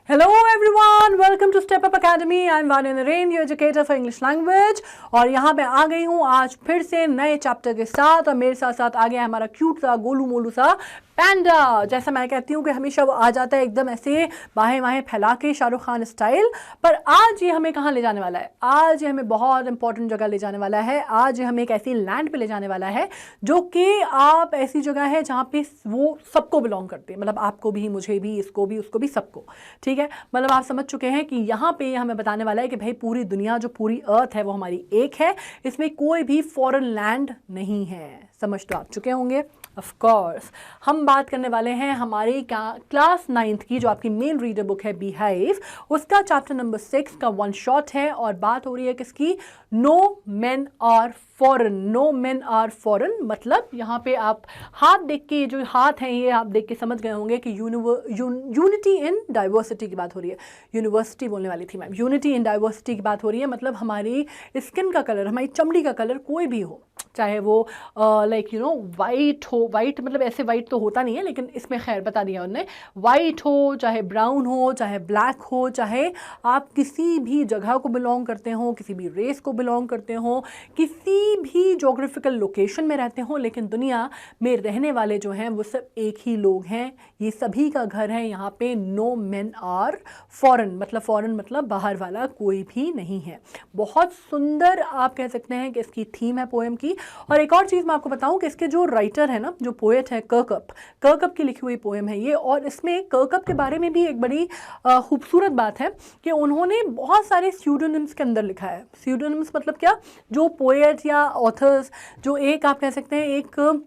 Hello everyone, welcome to Step Up Academy. I'm Vanya Naren, your educator for English language. और यहाँ पे आ गई हूँ आज फिर से नए चैप्टर के साथ, और मेरे साथ साथ आ गया हमारा क्यूट सा गोलू मोलू सा पैंडा। जैसा मैं कहती हूँ कि हमेशा वो आ जाता है एकदम ऐसे बाहें बाहें फैला के शाहरुख खान स्टाइल। पर आज ये हमें कहाँ ले जाने वाला है? आज ये हमें बहुत इंपॉर्टेंट जगह ले जाने वाला है। आज ये हमें एक ऐसी लैंड पे ले जाने वाला है जो कि आप ऐसी जगह है जहाँ पे वो सबको बिलोंग करती है, मतलब आपको भी, मुझे भी, इसको भी, उसको भी, सबको। ठीक है, मतलब आप समझ चुके हैं कि यहाँ पे हमें बताने वाला है कि भाई पूरी दुनिया, जो पूरी अर्थ है वो हमारी एक है, इसमें कोई भी फॉरेन लैंड नहीं है। समझ तो आप चुके होंगे। ऑफ कोर्स हम बात करने वाले हैं हमारी क्लास 9th की, जो आपकी मेन रीडर बुक है बिहेव, उसका चैप्टर नंबर 6 का वन शॉट है। और बात हो रही है किसकी? No men are foreign. No men are foreign मतलब यहाँ पे आप हाथ देख के, जो हाथ हैं ये आप देख के समझ गए होंगे कि यूनिटी इन डाइवर्सिटी की बात हो रही है। यूनिवर्सिटी बोलने वाली थी मैम, यूनिटी इन डाइवर्सिटी की बात हो रही है। मतलब हमारी स्किन का कलर, हमारी चमड़ी का कलर कोई भी हो, चाहे वो लाइक यू नो वाइट हो, वाइट मतलब ऐसे वाइट तो होता नहीं है, लेकिन इसमें खैर बता दिया उन्होंने, वाइट हो, चाहे ब्राउन हो, चाहे ब्लैक हो, चाहे आप किसी भी जगह को बिलोंग करते हो, किसी भी रेस को बिलोंग करते हो, किसी भी जोग्राफिकल लोकेशन में रहते हो, लेकिन दुनिया में रहने वाले जो हैं वो सब एक ही लोग हैं। ये सभी का घर है यहाँ पे। नो मेन आर फॉरेन मतलब, फॉरेन मतलब बाहर वाला कोई भी नहीं है। बहुत सुंदर आप कह सकते हैं कि इसकी थीम है पोएम की। और एक और चीज़ मैं आपको बताऊं कि इसके जो राइटर है ना, जो पोएट है, कर्कप की लिखी हुई पोएम है ये। और इसमें कर्कप के बारे में भी एक बड़ी खूबसूरत बात है कि उन्होंने बहुत सारे स्यूडोनिम्स के अंदर लिखा है। स्यूडोनिम्स मतलब क्या? जो पोएट या ऑथर्स, जो एक आप कह सकते हैं एक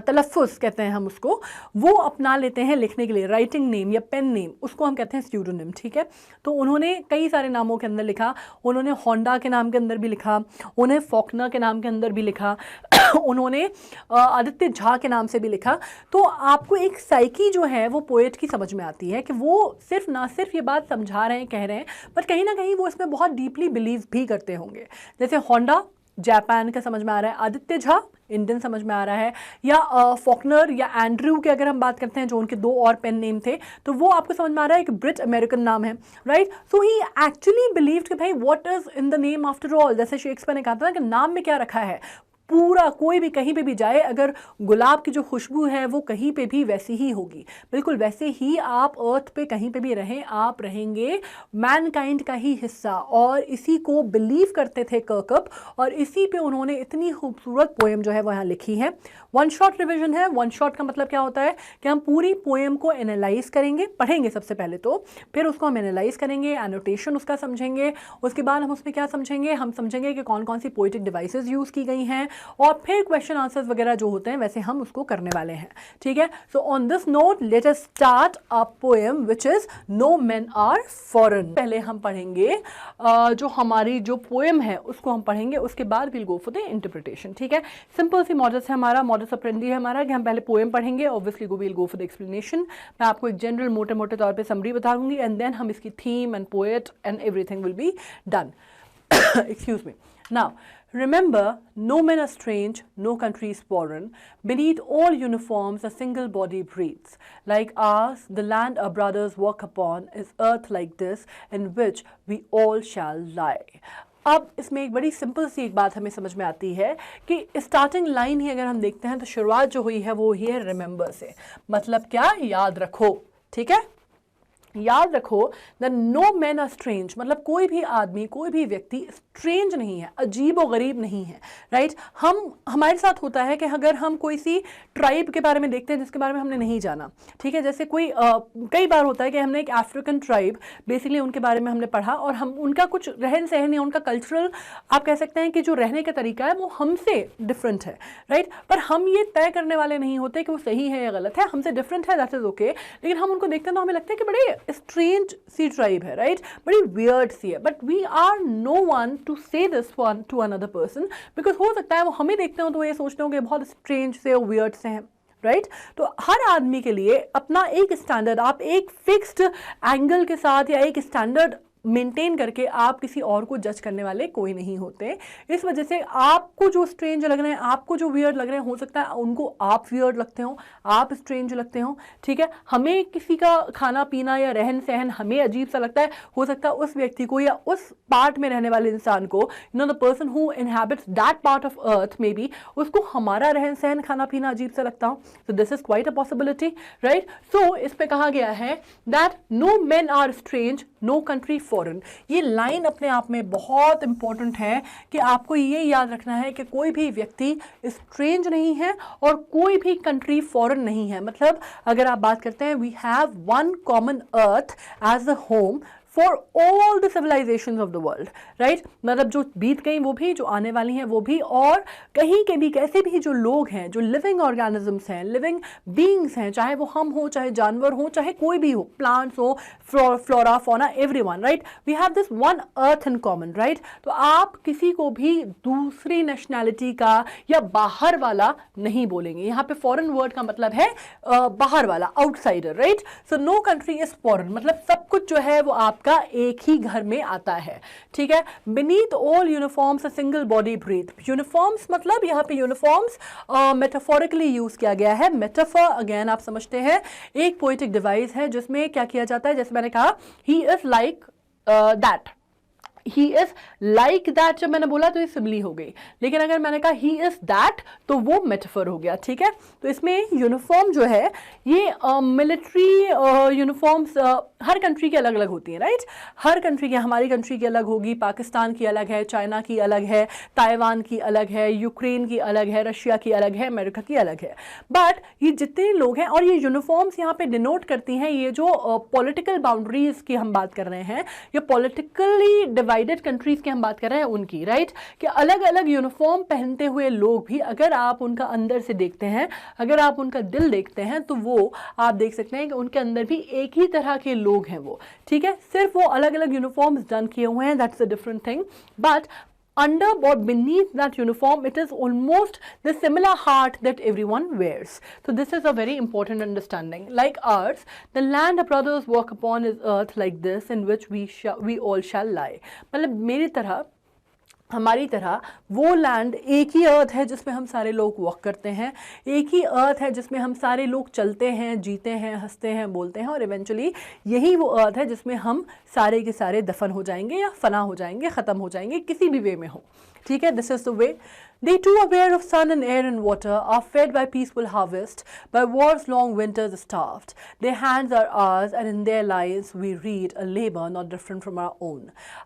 तलफ़ुज़ कहते हैं हम उसको, वो अपना लेते हैं लिखने के लिए, राइटिंग नेम या पेन नेम, उसको हम कहते हैं स्यूडोनिम। ठीक है, तो उन्होंने कई सारे नामों के अंदर लिखा। उन्होंने होंडा के नाम के अंदर भी लिखा, उन्हें फॉकनर के नाम के अंदर भी लिखा, उन्होंने आदित्य झा के नाम से भी लिखा। तो आपको एक साइकी जो है वो पोएट की समझ में आती है कि वो सिर्फ ना सिर्फ ये बात समझा रहे हैं, कह रहे हैं, बट कहीं ना कहीं वो इसमें बहुत डीपली बिलीव भी करते होंगे। जैसे होंडा जापान का समझ में आ रहा है, आदित्य झा इंडियन समझ में आ रहा है, या फॉकनर या एंड्रयू के अगर हम बात करते हैं, जो उनके दो और पेन नेम थे, तो वो आपको समझ में आ रहा है कि ब्रिट अमेरिकन नाम है, राइट। सो ही एक्चुअली बिलीव्ड कि भाई what is in the name after all. जैसे शेक्सपियर ने कहा था ना कि नाम में क्या रखा है। पूरा कोई भी कहीं पे भी जाए, अगर गुलाब की जो खुशबू है वो कहीं पे भी वैसी ही होगी, बिल्कुल वैसे ही आप अर्थ पे कहीं पे भी रहें, आप रहेंगे मैनकाइंड का ही हिस्सा। और इसी को बिलीव करते थे कर्कप, और इसी पे उन्होंने इतनी खूबसूरत पोएम जो है वो यहाँ लिखी है। वन शॉट रिविजन है। वन शॉट का मतलब क्या होता है कि हम पूरी पोएम को एनालाइज करेंगे, पढ़ेंगे सबसे पहले तो, फिर उसको हम एनालाइज करेंगे, एनोटेशन उसका समझेंगे, उसके बाद हम उसमें क्या समझेंगे, हम समझेंगे कि कौन कौन सी पोइटिक डिवाइसेस यूज़ की गई हैं, और फिर क्वेश्चन आंसर्स वगैरह जो होते हैं वैसे हम उसको करने वाले हैं। ठीक है, so on this note let us start a poem which is no men are foreign. पहले हम पढ़ेंगे जो हमारी जो पोएम है उसको हम पढ़ेंगे, उसके बाद will go for the interpretation. ठीक है, सिंपल सी मॉडस है हमारा, मॉडस ऑपरेंडी है हमारा कि हम पहले पोएम पढ़ेंगे, obviously will go for the explanation. मैं आपको एक जनरल मोटे मोटे तौर पे समरी बता दूंगी, एंड देन हम इसकी theme and poet and everything will be done. Excuse me. Now, remember, no men are strange, no country is foreign. Beneath all uniforms, a single body breathes. Like ours, the land our brothers walk upon is earth like this, in which we all shall lie. अब इसमें एक बड़ी simple सी एक बात हमें समझ में आती है कि स्टार्टिंग लाइन ही अगर हम देखते हैं तो शुरुआत जो हुई है वो ही है रिमेंबर से। मतलब क्या? याद रखो। ठीक है, याद रखो that no man are strange, मतलब कोई भी आदमी, कोई भी व्यक्ति स्ट्रेंज नहीं है, अजीब और गरीब नहीं है, राइट। हमारे साथ होता है कि अगर हम कोई सी ट्राइब के बारे में देखते हैं जिसके बारे में हमने नहीं जाना, ठीक है, जैसे कोई कई बार होता है कि हमने एक अफ्रीकन ट्राइब बेसिकली उनके बारे में हमने पढ़ा, और हम उनका कुछ रहन सहन या उनका कल्चरल आप कह सकते हैं कि जो रहने का तरीका है वो हमसे डिफरेंट है, राइट। पर हम ये तय करने वाले नहीं होते कि वो सही है या गलत है, हमसे डिफरेंट है, दैट इज ओके। लेकिन हम उनको देखते हैं तो हमें लगता है कि बड़े स्ट्रेंज सी ट्राइब है, राइट, बड़ी वियर्ड सी है, but we are no one to say this one to another person, because हो सकता है वो हमें देखते हो तो ये सोचते हो कि बहुत स्ट्रेंज से और वियर्ड से हैं, राइट। तो हर आदमी के लिए अपना एक स्टैंडर्ड, आप एक फिक्स्ड एंगल के साथ या एक स्टैंडर्ड मेंटेन करके आप किसी और को जज करने वाले कोई नहीं होते। इस वजह से आपको जो स्ट्रेंज लग रहे हैं, आपको जो वियर्ड लग रहे हैं, हो सकता है उनको आप वियर्ड लगते हो, आप स्ट्रेंज लगते हो, ठीक है। हमें किसी का खाना पीना या रहन सहन हमें अजीब सा लगता है, हो सकता है उस व्यक्ति को या उस पार्ट में रहने वाले इंसान को, you know the person who inhabits that part of earth may be, उसको हमारा रहन सहन खाना पीना अजीब सा लगता हो। So this is quite a possibility, right. So इस पे कहा गया है that no men are strange, no country foreign. ये लाइन अपने आप में बहुत इंपॉर्टेंट है कि आपको ये याद रखना है कि कोई भी व्यक्ति स्ट्रेंज नहीं है और कोई भी कंट्री फॉरेन नहीं है। मतलब अगर आप बात करते हैं, we have one common earth as a home for all the civilisation of the world, right. मतलब जो बीत गई वो भी, जो आने वाली हैं वो भी, और कहीं के भी कैसे भी जो लोग हैं, जो लिविंग ऑर्गेनिजम्स हैं, लिविंग बींग्स हैं, चाहे वो हम हो, चाहे जानवर हो, चाहे कोई भी हो, प्लांट्स हो, flora fauna, everyone, right. We have this one earth in common, right. तो आप किसी को भी दूसरी नेशनैलिटी का या बाहर वाला नहीं बोलेंगे। यहाँ पे फॉरेन वर्ड का मतलब है बाहर वाला, outsider, right. So no country is foreign, मतलब सब कुछ जो है वो आप का एक ही घर में आता है, ठीक है। Beneath all uniforms a single body breathe. Uniforms मतलब यहाँ पे यूनिफॉर्म्स मेटाफोरिकली यूज किया गया है। मेटाफर अगेन आप समझते हैं एक पोएटिक डिवाइस है जिसमें क्या किया जाता है, जैसे मैंने कहा he is like that, he is like that, जब मैंने बोला तो ये सिमिली हो गई, लेकिन अगर मैंने कहा ही इज दैट तो वो मेटाफर हो गया, ठीक है। तो इसमें यूनिफॉर्म जो है ये मिलिट्री यूनिफॉर्म्स हर कंट्री की अलग अलग होती हैं, राइट। हर कंट्री की, हमारी कंट्री की अलग होगी, पाकिस्तान की अलग है, चाइना की अलग है, ताइवान की अलग है, यूक्रेन की अलग है, रशिया की अलग है, अमेरिका की अलग है। बट ये जितने लोग हैं, और ये यूनिफॉर्म्स यहाँ पे डिनोट करती हैं ये जो पॉलिटिकल बाउंड्रीज की हम बात कर रहे हैं, या पॉलिटिकली डिवाइडेड कंट्रीज की हम बात कर रहे हैं उनकी, राइट। कि अलग अलग यूनिफॉर्म पहनते हुए लोग भी अगर आप उनका अंदर से देखते हैं, अगर आप उनका दिल देखते हैं, तो वो आप देख सकते हैं कि उनके अंदर भी एक ही तरह के लोग हैं वो, ठीक है। सिर्फ वो अलग अलग यूनिफॉर्म्स डन किए हुए हैं, that's a different thing. But under or beneath that uniform, it is almost the similar heart that everyone wears. So this is a very important understanding. Like ours, the land our brothers walk upon is earth like this, in which we all shall lie. मतलब मेरी तरह, हमारी तरह वो land एक ही अर्थ है जिसमें हम सारे लोग वॉक करते हैं, एक ही अर्थ है जिसमें हम सारे लोग चलते हैं, जीते हैं, हंसते हैं, बोलते हैं, और इवेंचुअली यही वो अर्थ है जिसमें हम सारे के सारे दफन हो जाएंगे या फना हो जाएंगे, ख़त्म हो जाएंगे, किसी भी वे में हो, ठीक है। This is the way. They too aware of sun and air and water are fed by peaceful harvest, by war's long winters starved. Their hands are ours and in their lives we read a labor not different from our own.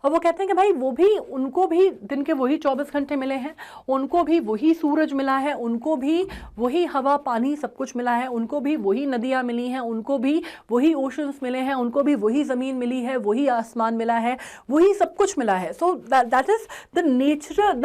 अब वो कहते हैं कि भाई वो भी, उनको भी दिन के वही 24 घंटे मिले हैं, उनको भी वही सूरज मिला है, उनको भी वही हवा पानी सब कुछ मिला है, उनको भी वही नदियाँ मिली हैं, उनको भी वही ओशंस मिले हैं, उनको भी वही ज़मीन मिली है, वही आसमान मिला है, वही सब कुछ मिला है। So that is the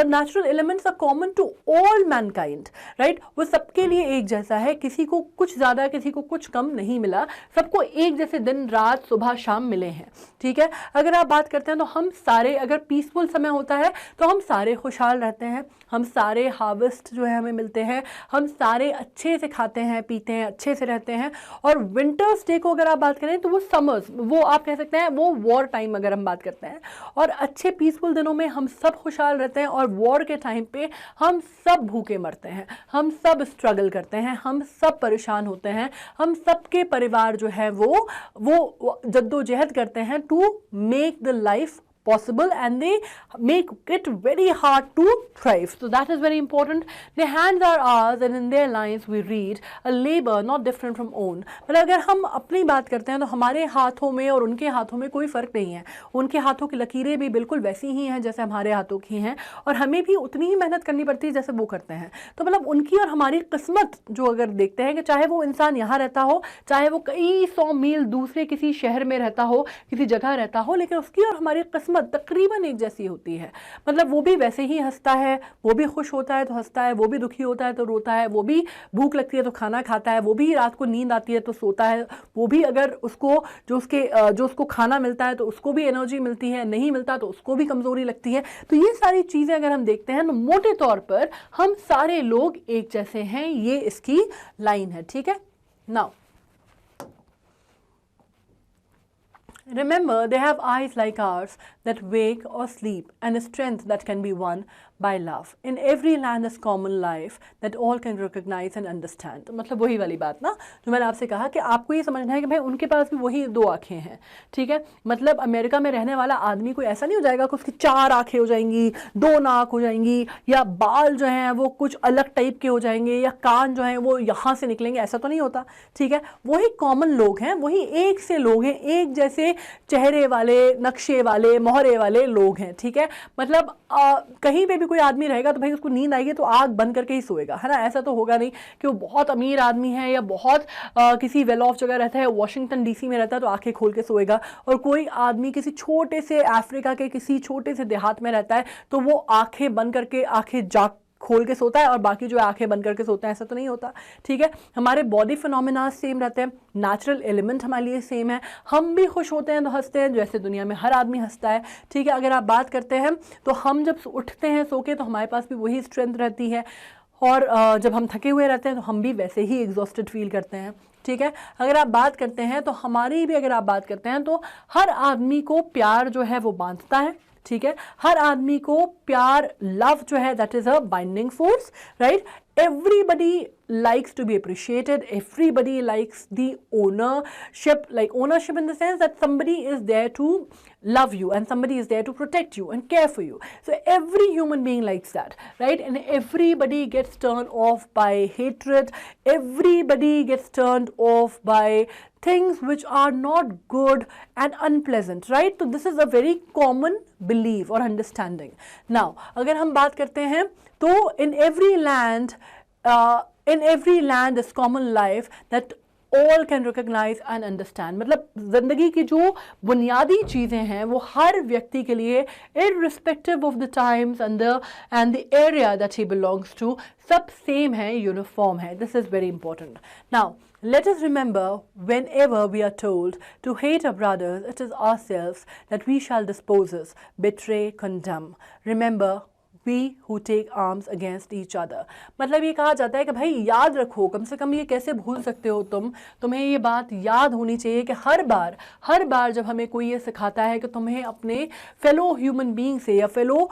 natural elements are common to all mankind, right? वो सबके लिए एक जैसा है, किसी को कुछ ज़्यादा, किसी को कुछ कम नहीं मिला, सबको एक जैसे दिन रात सुबह शाम मिले हैं, ठीक है। अगर आप बात करते हैं तो हम सारे, अगर पीसफुल समय होता है तो हम सारे खुशहाल रहते हैं, हम सारे हार्वेस्ट जो है हमें मिलते हैं, हम सारे अच्छे से खाते हैं, पीते हैं, अच्छे से रहते हैं। और विंटर्स डे को अगर आप बात करें तो वो समर्स, वो आप कह सकते हैं वो वॉर टाइम अगर हम बात करते हैं, और अच्छे पीसफुल दिनों में हम सब खुशहाल रहते हैं, और वॉर के टाइम पे हम सब भूखे मरते हैं, हम सब स्ट्रगल करते हैं, हम सब परेशान होते हैं, हम सबके परिवार जो है वो जद्दोजहद करते हैं to make the life possible, and they make it very hard to thrive. So that is very important. Their hands are ours and in their lines we read a labor not different from own. मतलब अगर हम अपनी बात करते हैं तो हमारे हाथों में और उनके हाथों में कोई फ़र्क नहीं है, उनके हाथों की लकीरें भी बिल्कुल वैसी ही हैं जैसे हमारे हाथों की हैं, और हमें भी उतनी ही मेहनत करनी पड़ती है जैसे वो करते हैं। तो मतलब उनकी और हमारी किस्मत जो अगर देखते हैं कि चाहे वो इंसान यहाँ रहता हो, चाहे वो कई 100 मील दूसरे किसी शहर में रहता हो, किसी जगह रहता हो, लेकिन उसकी और हमारी किस्मत तकरीबन एक जैसी होती है। मतलब वो भी वैसे ही हंसता है, वो भी खुश होता है तो हंसता है, वो भी दुखी होता है तो रोता है, वो भी भूख लगती है तो खाना खाता है, वो भी रात को नींद आती है तो सोता है, वो भी अगर उसको जो उसको खाना मिलता है तो उसको भी एनर्जी मिलती है, नहीं मिलता तो उसको भी कमज़ोरी लगती है। तो ये सारी चीज़ें अगर हम देखते हैं तो मोटे तौर पर हम सारे लोग एक जैसे हैं, ये इसकी लाइन है, ठीक है। Now Remember, they have eyes like ours that wake or sleep, and a strength that can be won by love. In every land is common life that all can recognize and understand. तो मतलब वही वाली बात ना जो मैंने आपसे कहा कि आपको ये समझना है कि भाई उनके पास भी वही दो आंखें हैं, ठीक है। मतलब अमेरिका में रहने वाला आदमी कोई ऐसा नहीं हो जाएगा कि उसकी 4 आंखें हो जाएंगी, 2 नाक हो जाएंगी, या बाल जो हैं वो कुछ अलग टाइप के हो जाएंगे, या कान जो हैं वो यहाँ से निकलेंगे, ऐसा तो नहीं होता, ठीक है। वही कॉमन लोग हैं, वही एक से लोग हैं, एक जैसे चेहरे वाले, नक्शे वाले, मोहरे वाले लोग हैं, ठीक है। मतलब कहीं पे भी कोई आदमी रहेगा तो भाई उसको नींद आएगी तो आग बंद करके ही सोएगा, है ना। ऐसा तो होगा नहीं कि वो बहुत अमीर आदमी है या बहुत किसी वेल ऑफ जगह रहता है, वॉशिंगटन डीसी में रहता है तो आंखें खोल के सोएगा, और कोई आदमी किसी छोटे से अफ्रीका के किसी छोटे से देहात में रहता है तो वो आंखें बंद करके आंखें जाग खोल के सोता है और बाकी जो आंखें बंद करके सोते हैं, ऐसा तो नहीं होता, ठीक है। हमारे बॉडी फिनोमिना सेम रहते हैं, नेचुरल एलिमेंट हमारे लिए सेम है, हम भी खुश होते हैं तो हंसते हैं जैसे दुनिया में हर आदमी हंसता है, ठीक है। अगर आप बात करते हैं तो हम जब उठते हैं सो के तो हमारे पास भी वही स्ट्रेंथ रहती है, और जब हम थके हुए रहते हैं तो हम भी वैसे ही एग्जॉस्टेड फील करते हैं, ठीक है। अगर आप बात करते हैं तो हमारी भी अगर आप बात करते हैं तो हर आदमी को प्यार जो है वो बांधता है, ठीक है। हर आदमी को प्यार, लव जो है that is a binding force, right. Everybody likes to be appreciated. Everybody likes the ownership, like ownership in the sense that somebody is there to love you and somebody is there to protect you and care for you. So every human being likes that, right? And everybody gets turned off by hatred. Everybody gets turned off by things which are not good and unpleasant, right? So this is a very common belief or understanding. Now, अगर हम बात करते हैं तो in every land is common life that all can recognize and understand. मतलब जिंदगी की जो बुनियादी चीज़ें हैं वो हर व्यक्ति के लिए irrespective of the times and the area that he belongs to सब सेम है, यूनिफॉर्म है. This is very important. Now, let us remember, whenever we are told to hate our brothers, it is ourselves that we shall dispose, betray, condemn. Remember, we who take arms against each other. मतलब ये कहा जाता है कि भाई याद रखो, कम से कम ये कैसे भूल सकते हो तुम्हें ये बात याद होनी चाहिए कि हर बार जब हमें कोई ये सिखाता है कि तुम्हें अपने फेलो ह्यूमन बीइंग से या फेलो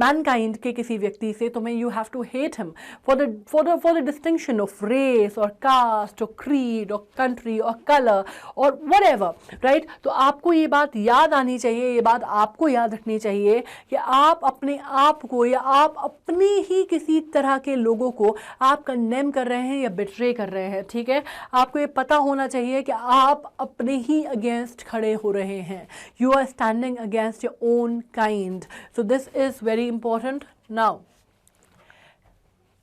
मैनकाइंड के किसी व्यक्ति से तुम्हें you have to hate him for the distinction of race और कास्ट और क्रीड और कंट्री और कलर और व्हाटएवर, राइट. तो आपको ये बात याद आनी चाहिए, ये बात आपको याद रखनी चाहिए कि आप अपने आप को या आप अपनी ही किसी तरह के लोगों को आप कंडेम कर रहे हैं या बिट्रे कर रहे हैं, ठीक है. आपको ये पता होना चाहिए कि आप अपने ही अगेंस्ट खड़े हो रहे हैं. You are standing against your own kind. So this is very important. Now,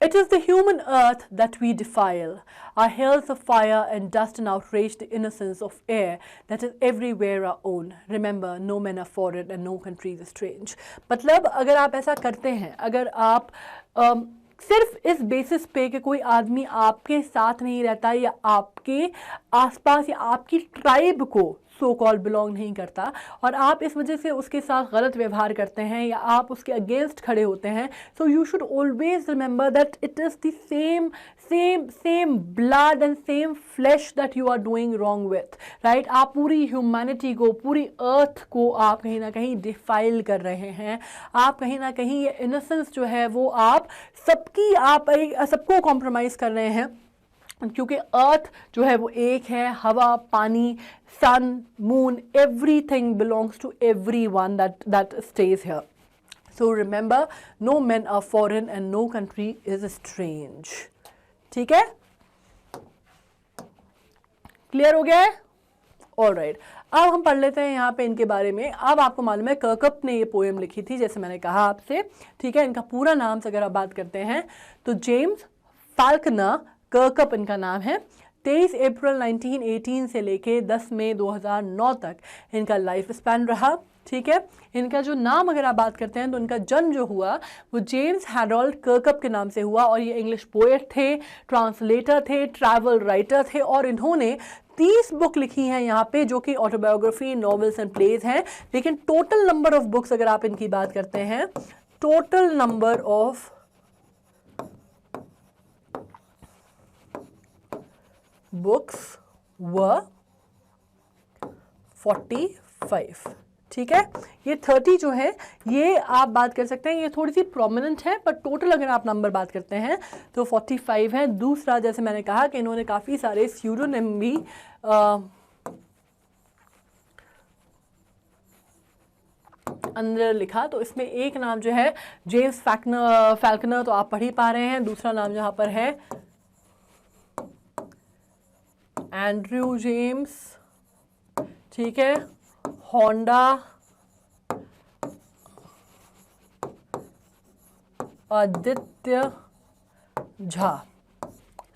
it is the human earth that we defile. Our hells of fire and dust and outrage the innocence of air that is everywhere our own. Remember, no men are foreign and no country is strange. मतलब अगर आप ऐसा करते हैं, अगर आप सिर्फ इस बेसिस पे कि कोई आदमी आपके साथ नहीं रहता या आपके आसपास या आपकी ट्राइब को सो कॉल बिलोंग नहीं करता और आप इस वजह से उसके साथ गलत व्यवहार करते हैं या आप उसके अगेंस्ट खड़े होते हैं, so you should always remember that it is the same blood and same flesh that you are doing wrong with, right. आप पूरी ह्यूमैनिटी को, पूरी अर्थ को आप कहीं ना कहीं डिफाइल कर रहे हैं. आप कहीं ना कहीं ये इनोसेंस जो है वो आप सबको कॉम्प्रोमाइज़ कर रहे हैं, क्योंकि अर्थ जो है वो एक है. हवा, पानी, sun, moon, everything belongs to everyone that stays here. So remember, no men are foreign and no country is strange. ठीक है, क्लियर हो गया है? ऑलराइट, अब हम पढ़ लेते हैं यहाँ पे इनके बारे में. अब आपको मालूम है कर्कप ने ये पोएम लिखी थी, जैसे मैंने कहा आपसे, ठीक है. इनका पूरा नाम से अगर आप बात करते हैं तो जेम्स फाल्कनर कर्कप इनका नाम है. 23 अप्रैल 1918 से लेके 10 मई 2009 तक इनका लाइफ स्पैन रहा, ठीक है. इनका जो नाम अगर आप बात करते हैं तो इनका जन्म जो हुआ वो जेम्स हैरोल्ड कर्कप के नाम से हुआ और ये इंग्लिश पोएट थे, ट्रांसलेटर थे, ट्रैवल राइटर थे और इन्होंने 30 बुक लिखी हैं यहाँ पे, जो कि ऑटोबायोग्राफी, नॉवेल्स एंड प्लेज हैं. लेकिन टोटल नंबर ऑफ बुक्स अगर आप इनकी बात करते हैं, total number of books were 45, ठीक है। ये 30 जो है ये आप बात कर सकते हैं, ये थोड़ी सी प्रोमिनेंट है, पर टोटल अगर आप नंबर बात करते हैं तो 45 है। दूसरा, जैसे मैंने कहा कि इन्होंने काफ़ी सारे स्यूडोनिम भी अंदर लिखा, तो इसमें एक नाम जो है जेम्स फैल्कनर तो आप पढ़ ही पा रहे हैं। दूसरा नाम जहाँ पर है एंड्रयू जेम्स, ठीक है, होंडा, आदित्य झा,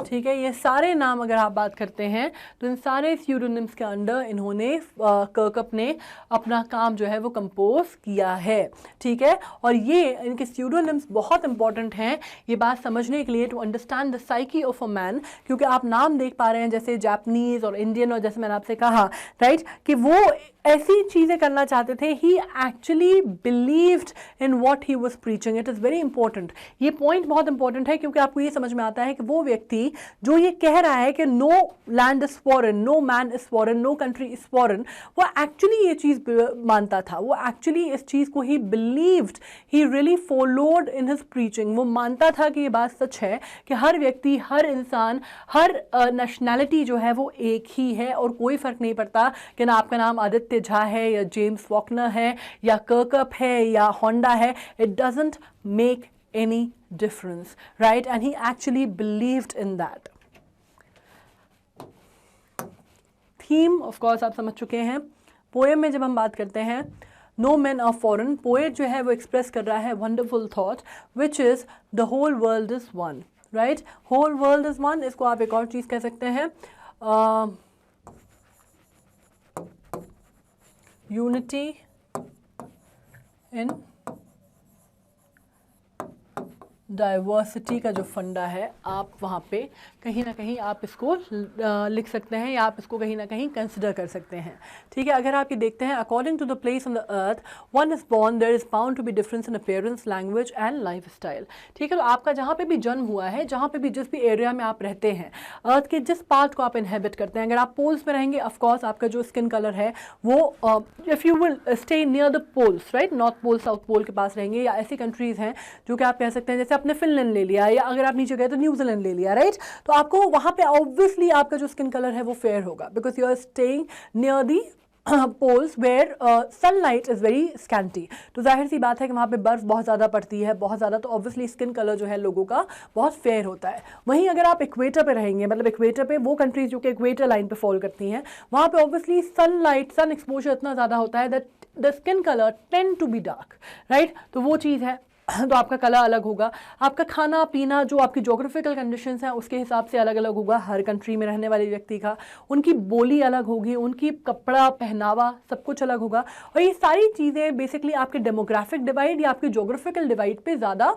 ठीक है। ये सारे नाम अगर आप बात करते हैं तो इन सारे स्यूडोनिम्स के अंडर इन्होंने कर्कअप ने अपना काम जो है वो कंपोज किया है, ठीक है। और ये इनके स्यूडोनिम्स बहुत इंपॉर्टेंट हैं ये बात समझने के लिए, to understand the psyche of a man, क्योंकि आप नाम देख पा रहे हैं जैसे जापानीज और इंडियन, और जैसे मैंने आपसे कहा राइट कि वो ऐसी चीज़ें करना चाहते थे। He actually believed in what he was preaching. It is very important, ये पॉइंट बहुत इंपॉर्टेंट है, क्योंकि आपको ये समझ में आता है कि वो व्यक्ति जो ये कह रहा है कि no land is foreign, no man is foreign, no country is foreign, वो एक्चुअली ये चीज़ मानता था, वो एक्चुअली इस चीज़ को ही believed, he really followed in his preaching. वो मानता था कि ये बात सच है कि हर व्यक्ति, हर इंसान, हर नेशनैलिटी जो है वो एक ही है, और कोई फ़र्क नहीं पड़ता कि ना आपका नाम आदित्य झा है या जेम्स फॉकनर है या कर्कअप है या होंडा है, it doesn't make any difference, right? And he actually believed in that. Theme, of course, आप समझ चुके हैं। पोएम में जब हम बात करते हैं no man of foreign, poet जो है वो एक्सप्रेस कर रहा है wonderful thought which is the whole world is one, right? Whole world is one, इसको आप एक और चीज़ कह सकते हैं, यूनिटी इन डाइवर्सिटी का जो फंडा है, आप वहाँ पे कहीं ना कहीं आप इसको लिख सकते हैं या आप इसको कहीं ना कहीं कंसिडर कर सकते हैं, ठीक है। अगर आप ये देखते हैं, according to the place on the earth one is born there is bound to be difference in appearance, language and life style, ठीक है। तो आपका जहाँ पे भी जन्म हुआ है, जहाँ पे भी जिस भी एरिया में आप रहते हैं, अर्थ के जिस पार्ट को आप इनहेबिट करते हैं, अगर आप पोल्स में रहेंगे, ऑफकोर्स आपका जो स्किन कलर है वो if you will stay near the poles, right, north pole south pole के पास रहेंगे, या ऐसी कंट्रीज़ हैं जो कि आप कह सकते हैं जैसे आपने फिनलैंड ले लिया, या अगर आप नीचे गए तो न्यूजीलैंड ले लिया, राइट, तो आपको वहाँ पे ऑब्वियसली आपका जो स्किन कलर है वो फेयर होगा, because you are staying near the poles where sunlight is very scanty. तो जाहिर सी बात है कि वहाँ पे बर्फ़ बहुत ज़्यादा पड़ती है, बहुत ज़्यादा, तो ऑब्वियसली स्किन कलर जो है लोगों का बहुत फेयर होता है। वहीं अगर आप इक्वेटर पे रहेंगे, मतलब इक्वेटर पे वो कंट्रीज जो कि इक्वेटर लाइन पे फॉल करती हैं, वहाँ पे ऑब्वियसली सनलाइट, सन एक्सपोजर इतना ज़्यादा होता है that the skin colour tend to be dark, right, तो वो चीज़ है। तो आपका कलर अलग होगा, आपका खाना पीना जो आपकी जोग्राफिकल कंडीशंस हैं उसके हिसाब से अलग अलग होगा हर कंट्री में रहने वाले व्यक्ति का, उनकी बोली अलग होगी, उनकी कपड़ा पहनावा सब कुछ अलग होगा, और ये सारी चीज़ें बेसिकली आपके डेमोग्राफिक डिवाइड या आपके जोग्राफिकल डिवाइड पे ज़्यादा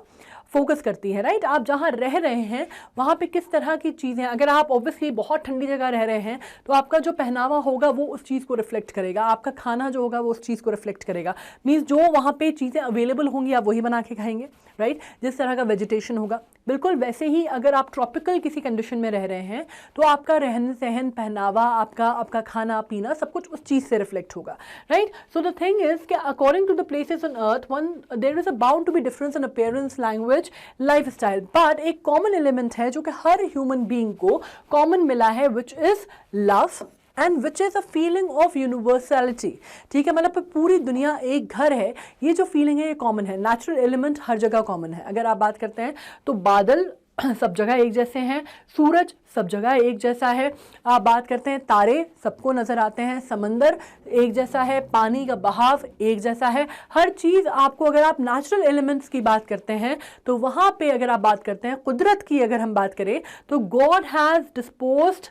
फोकस करती है, राइट। आप जहाँ रह रहे हैं वहाँ पे किस तरह की चीज़ें, अगर आप ऑब्वियसली बहुत ठंडी जगह रह रहे हैं तो आपका जो पहनावा होगा वो उस चीज़ को रिफ्लेक्ट करेगा, आपका खाना जो होगा वो उस चीज़ को रिफ्लेक्ट करेगा, मीन्स जो वहाँ पे चीज़ें अवेलेबल होंगी आप वही बना के खाएंगे, राइट, जिस तरह का वेजिटेशन होगा। बिल्कुल वैसे ही अगर आप ट्रॉपिकल किसी कंडीशन में रह रहे हैं तो आपका रहन सहन, पहनावा, आपका खाना पीना सब कुछ उस चीज़ से रिफ्लेक्ट होगा, right. So the thing is कि according to the places on earth one there is a bound to be difference in appearance, language, life style, but एक कॉमन एलिमेंट है जो कि हर ह्यूमन बीइंग को कॉमन मिला है, which is love and which is a feeling of universality, ठीक है। मतलब पूरी दुनिया एक घर है, ये जो फीलिंग है ये कॉमन है। नेचुरल एलिमेंट हर जगह कॉमन है। अगर आप बात करते हैं तो बादल सब जगह एक जैसे हैं, सूरज सब जगह एक जैसा है, आप बात करते हैं तारे सबको नज़र आते हैं, समंदर एक जैसा है, पानी का बहाव एक जैसा है, हर चीज़ आपको, अगर आप नेचुरल एलिमेंट्स की बात करते हैं तो वहाँ पे अगर आप बात करते हैं कुदरत की, अगर हम बात करें तो God has disposed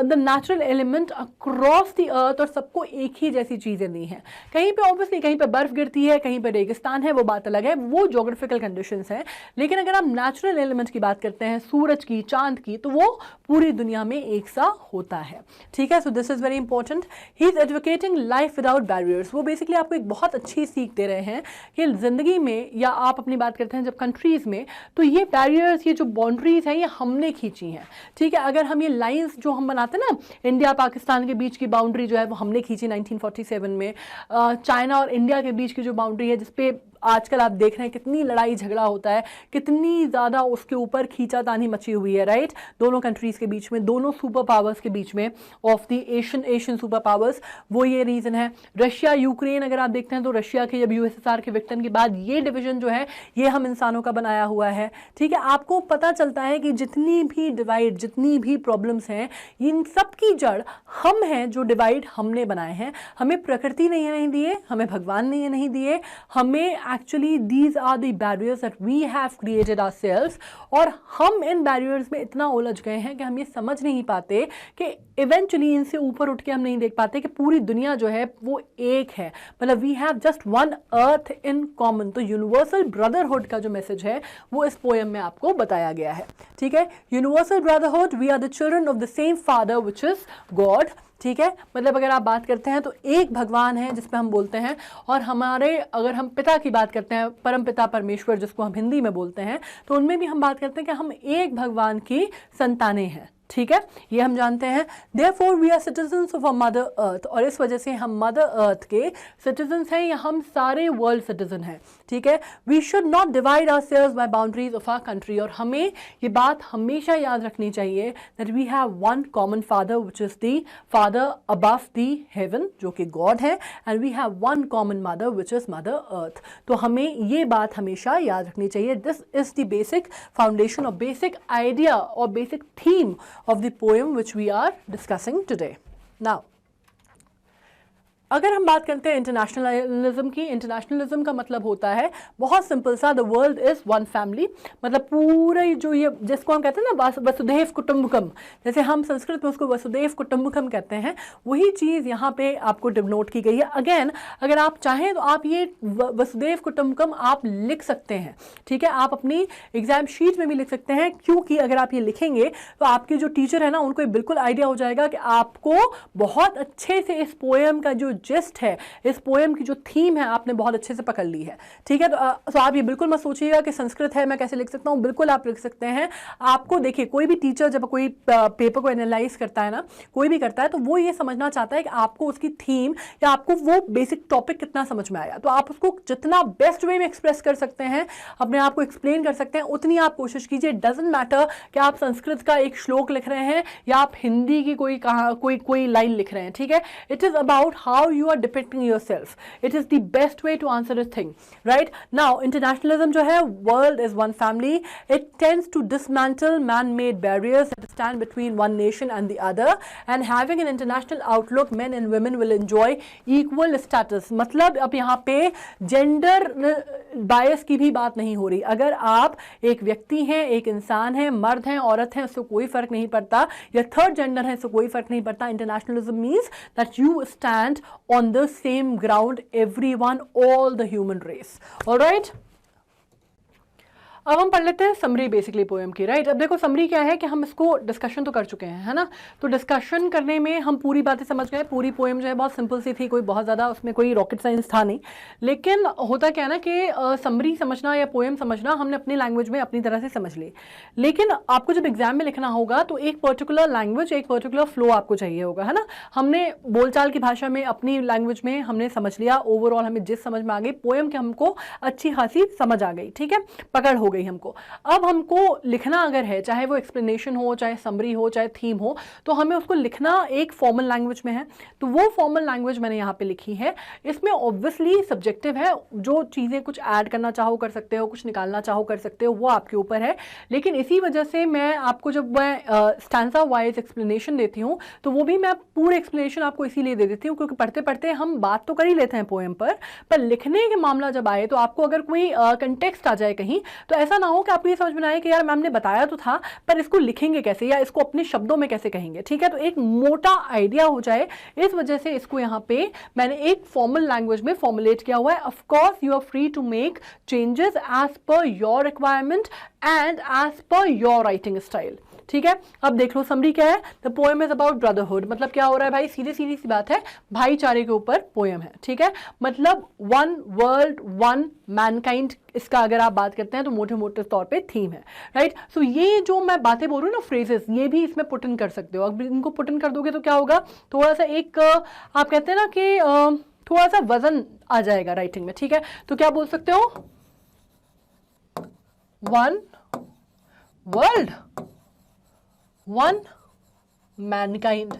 the natural element across the earth, और सबको एक ही जैसी चीज़ें दी हैं। कहीं पे ऑब्वियसली कहीं पे बर्फ़ गिरती है, कहीं पे रेगिस्तान है, वो बात अलग है, वो जोग्राफिकल कंडीशंस हैं, लेकिन अगर आप नेचुरल एलिमेंट की बात करते हैं सूरज की, चांद की, तो वो पूरी दुनिया में एक सा होता है, ठीक है। सो this is very important. He is advocating life without barriers. वो बेसिकली आपको एक बहुत अच्छी सीख दे रहे हैं कि जिंदगी में, या आप अपनी बात करते हैं जब कंट्रीज में, तो ये बैरियर्स, ये जो बाउंड्रीज हैं, ये हमने खींची हैं, ठीक है। अगर हम ये लाइंस जो हम बनाते हैं ना, इंडिया पाकिस्तान के बीच की बाउंड्री जो है वो हमने खींची 1947 में। चाइना और इंडिया के बीच की जो बाउंड्री है, जिसपे आजकल आप देख रहे हैं कितनी लड़ाई झगड़ा होता है, कितनी ज़्यादा उसके ऊपर खींचातानी मची हुई है, राइट, दोनों कंट्रीज़ के बीच में, दोनों सुपर पावर्स के बीच में, of the Asian super powers. वो ये रीज़न है। रशिया यूक्रेन अगर आप देखते हैं तो रशिया के जब यूएसएसआर के विघटन के बाद ये डिवीजन जो है ये हम इंसानों का बनाया हुआ है, ठीक है। आपको पता चलता है कि जितनी भी डिवाइड, जितनी भी प्रॉब्लम्स हैं, इन सब की जड़ हम हैं, जो डिवाइड हमने बनाए हैं। हमें प्रकृति ने नहीं दिए, हमें भगवान ने ये नहीं दिए, हमें actually these are the barriers that we have created ourselves. और हम इन बैरियर्स में इतना उलझ गए हैं कि हम ये समझ नहीं पाते कि इवेंचुअली इनसे ऊपर उठ के हम नहीं देख पाते कि पूरी दुनिया जो है वो एक है, मतलब we have just one earth in common. तो यूनिवर्सल ब्रदरहुड का जो मैसेज है वो इस पोएम में आपको बताया गया है, ठीक है। Universal brotherhood, we are the children of the same father which is God, ठीक है। मतलब अगर आप बात करते हैं तो एक भगवान है जिसपे हम बोलते हैं, और हमारे अगर हम पिता की बात करते हैं, परम पिता परमेश्वर जिसको हम हिंदी में बोलते हैं, तो उनमें भी हम बात करते हैं कि हम एक भगवान की संतानें हैं, ठीक है, ये हम जानते हैं। Therefore we are citizens of our mother earth, और इस वजह से हम मदर अर्थ के सिटीजन्स हैं, या हम सारे वर्ल्ड सिटीजन हैं, ठीक है। We should not divide ourselves by boundaries of our country, और हमें ये बात हमेशा याद रखनी चाहिए that we have one common father which is the father above the heaven, जो कि गॉड है, and we have one common mother which is mother earth। तो हमें ये बात हमेशा याद रखनी चाहिए। This is the basic foundation or basic idea or basic theme of the poem which we are discussing today. Now, अगर हम बात करते हैं इंटरनेशनलिज्म की, इंटरनेशनलिज्म का मतलब होता है बहुत सिंपल सा, the world is one family. मतलब पूरे जो ये जिसको हम कहते हैं ना वसुधैव कुटुंबकम, जैसे हम संस्कृत में उसको वसुधैव कुटुंबकम कहते हैं, वही चीज़ यहाँ पे आपको डिनोट की गई है। अगेन अगर आप चाहें तो आप ये वसुधैव कुटुंबकम आप लिख सकते हैं, ठीक है, आप अपनी एग्जाम शीट में भी लिख सकते हैं, क्योंकि अगर आप ये लिखेंगे तो आपके जो टीचर है ना उनको बिल्कुल आइडिया हो जाएगा कि आपको बहुत अच्छे से इस पोएम का जो जिस्ट है, इस पोएम की जो थीम है, आपने बहुत अच्छे से पकड़ ली है, ठीक है। तो आप ये बिल्कुल मत सोचिएगा कि संस्कृत है मैं कैसे लिख सकता हूँ, बिल्कुल आप लिख सकते हैं। आपको देखिए, कोई भी टीचर जब कोई पेपर को एनालाइज करता है ना, कोई भी करता है, तो वो ये समझना चाहता है कि आपको उसकी थीम या आपको वो बेसिक टॉपिक कितना समझ में आया। तो आप उसको जितना बेस्ट वे में एक्सप्रेस कर सकते हैं, अपने आप को एक्सप्लेन कर सकते हैं, उतनी आप कोशिश कीजिए। डजंट मैटर कि आप संस्कृत का एक श्लोक लिख रहे हैं या आप हिंदी की कोई लाइन लिख रहे हैं, ठीक है। It is about how you are depicting yourself. It is the best way to answer a thing, right? Now internationalism जो है, world is one family. It tends to dismantle man-made barriers that stand between one nation and the other, and having an international outlook, men and women will enjoy equal status. मतलब अब यहाँ पे gender bias की भी बात नहीं हो रही। अगर आप एक व्यक्ति हैं, एक इंसान है, मर्द हैं, औरत हैं, उससे कोई फर्क नहीं पड़ता, या थर्ड जेंडर है, इससे कोई फर्क नहीं पड़ता। Internationalism means that you stand on the same ground, everyone, all the human race. All right? अब हम पढ़ लेते हैं समरी बेसिकली पोएम की, राइट। अब देखो समरी क्या है कि हम इसको डिस्कशन तो कर चुके हैं, है ना। तो डिस्कशन करने में हम पूरी बातें समझ गए। पूरी पोएम जो है बहुत सिंपल सी थी, कोई बहुत ज़्यादा उसमें कोई रॉकेट साइंस था नहीं। लेकिन होता क्या है ना कि समरी समझना या पोएम समझना हमने अपनी लैंग्वेज में अपनी तरह से समझ ली, लेकिन आपको जब एग्जाम में लिखना होगा तो एक पर्टिकुलर लैंग्वेज, एक पर्टिकुलर फ्लो आपको चाहिए होगा, है ना। हमने बोलचाल की भाषा में अपनी लैंग्वेज में हमने समझ लिया, ओवरऑल हमें जिस समझ में आ गई, पोएम के हमको अच्छी खासी समझ आ गई, ठीक है, पकड़ हो गई हमको। अब हमको लिखना अगर है, चाहे वो एक्सप्लेनेशन हो, चाहे समरी हो, चाहे थीम हो, तो हमें उसको लिखना एक फॉर्मल लैंग्वेज में है। तो वो फॉर्मल लैंग्वेज मैंने यहाँ पे लिखी है। इसमें ऑब्वियसली सब्जेक्टिव है, जो चीज़ें कुछ ऐड करना चाहो कर सकते हो, कुछ निकालना चाहो कर सकते हो, वो आपके ऊपर है। लेकिन इसी वजह से मैं आपको जब मैं स्टैंजा वाइज एक्सप्लेनेशन देती हूँ तो वो भी मैं पूरे एक्सप्लेनेशन आपको इसीलिए दे देती हूँ क्योंकि पढ़ते पढ़ते हम बात तो कर ही लेते हैं पोएम पर लिखने के मामला जब आए तो आपको अगर कोई कंटेक्स्ट आ जाए कहीं, तो ऐसा ना हो कि आपको ये समझ में आए कि यार मैम ने बताया तो था पर इसको लिखेंगे कैसे या इसको अपने शब्दों में कैसे कहेंगे, ठीक है। तो एक मोटा आइडिया हो जाए, इस वजह से इसको यहाँ पे मैंने एक फॉर्मल लैंग्वेज में फॉर्मुलेट किया हुआ है। Of course you are free to make changes as per your requirement and as per your writing style, ठीक है। अब देख लो समरी क्या है, the poem is about brotherhood, मतलब क्या हो रहा है भाई, सीधी सीधी सी बात है, भाईचारे के ऊपर पोएम है, ठीक है। मतलब वन वर्ल्ड वन मैनकाइंड, इसका अगर आप बात करते हैं तो मोटे मोटे तौर पे थीम है, राइट। सो ये जो मैं बातें बोल रही हूँ ना, फ्रेजेस, ये भी इसमें पुट इन कर सकते हो। अगर इनको पुट इन कर दोगे तो क्या होगा, थोड़ा सा एक आप कहते हैं ना कि थोड़ा सा वजन आ जाएगा राइटिंग में, ठीक है। तो क्या बोल सकते हो, वन वर्ल्ड वन मैनकाइंड,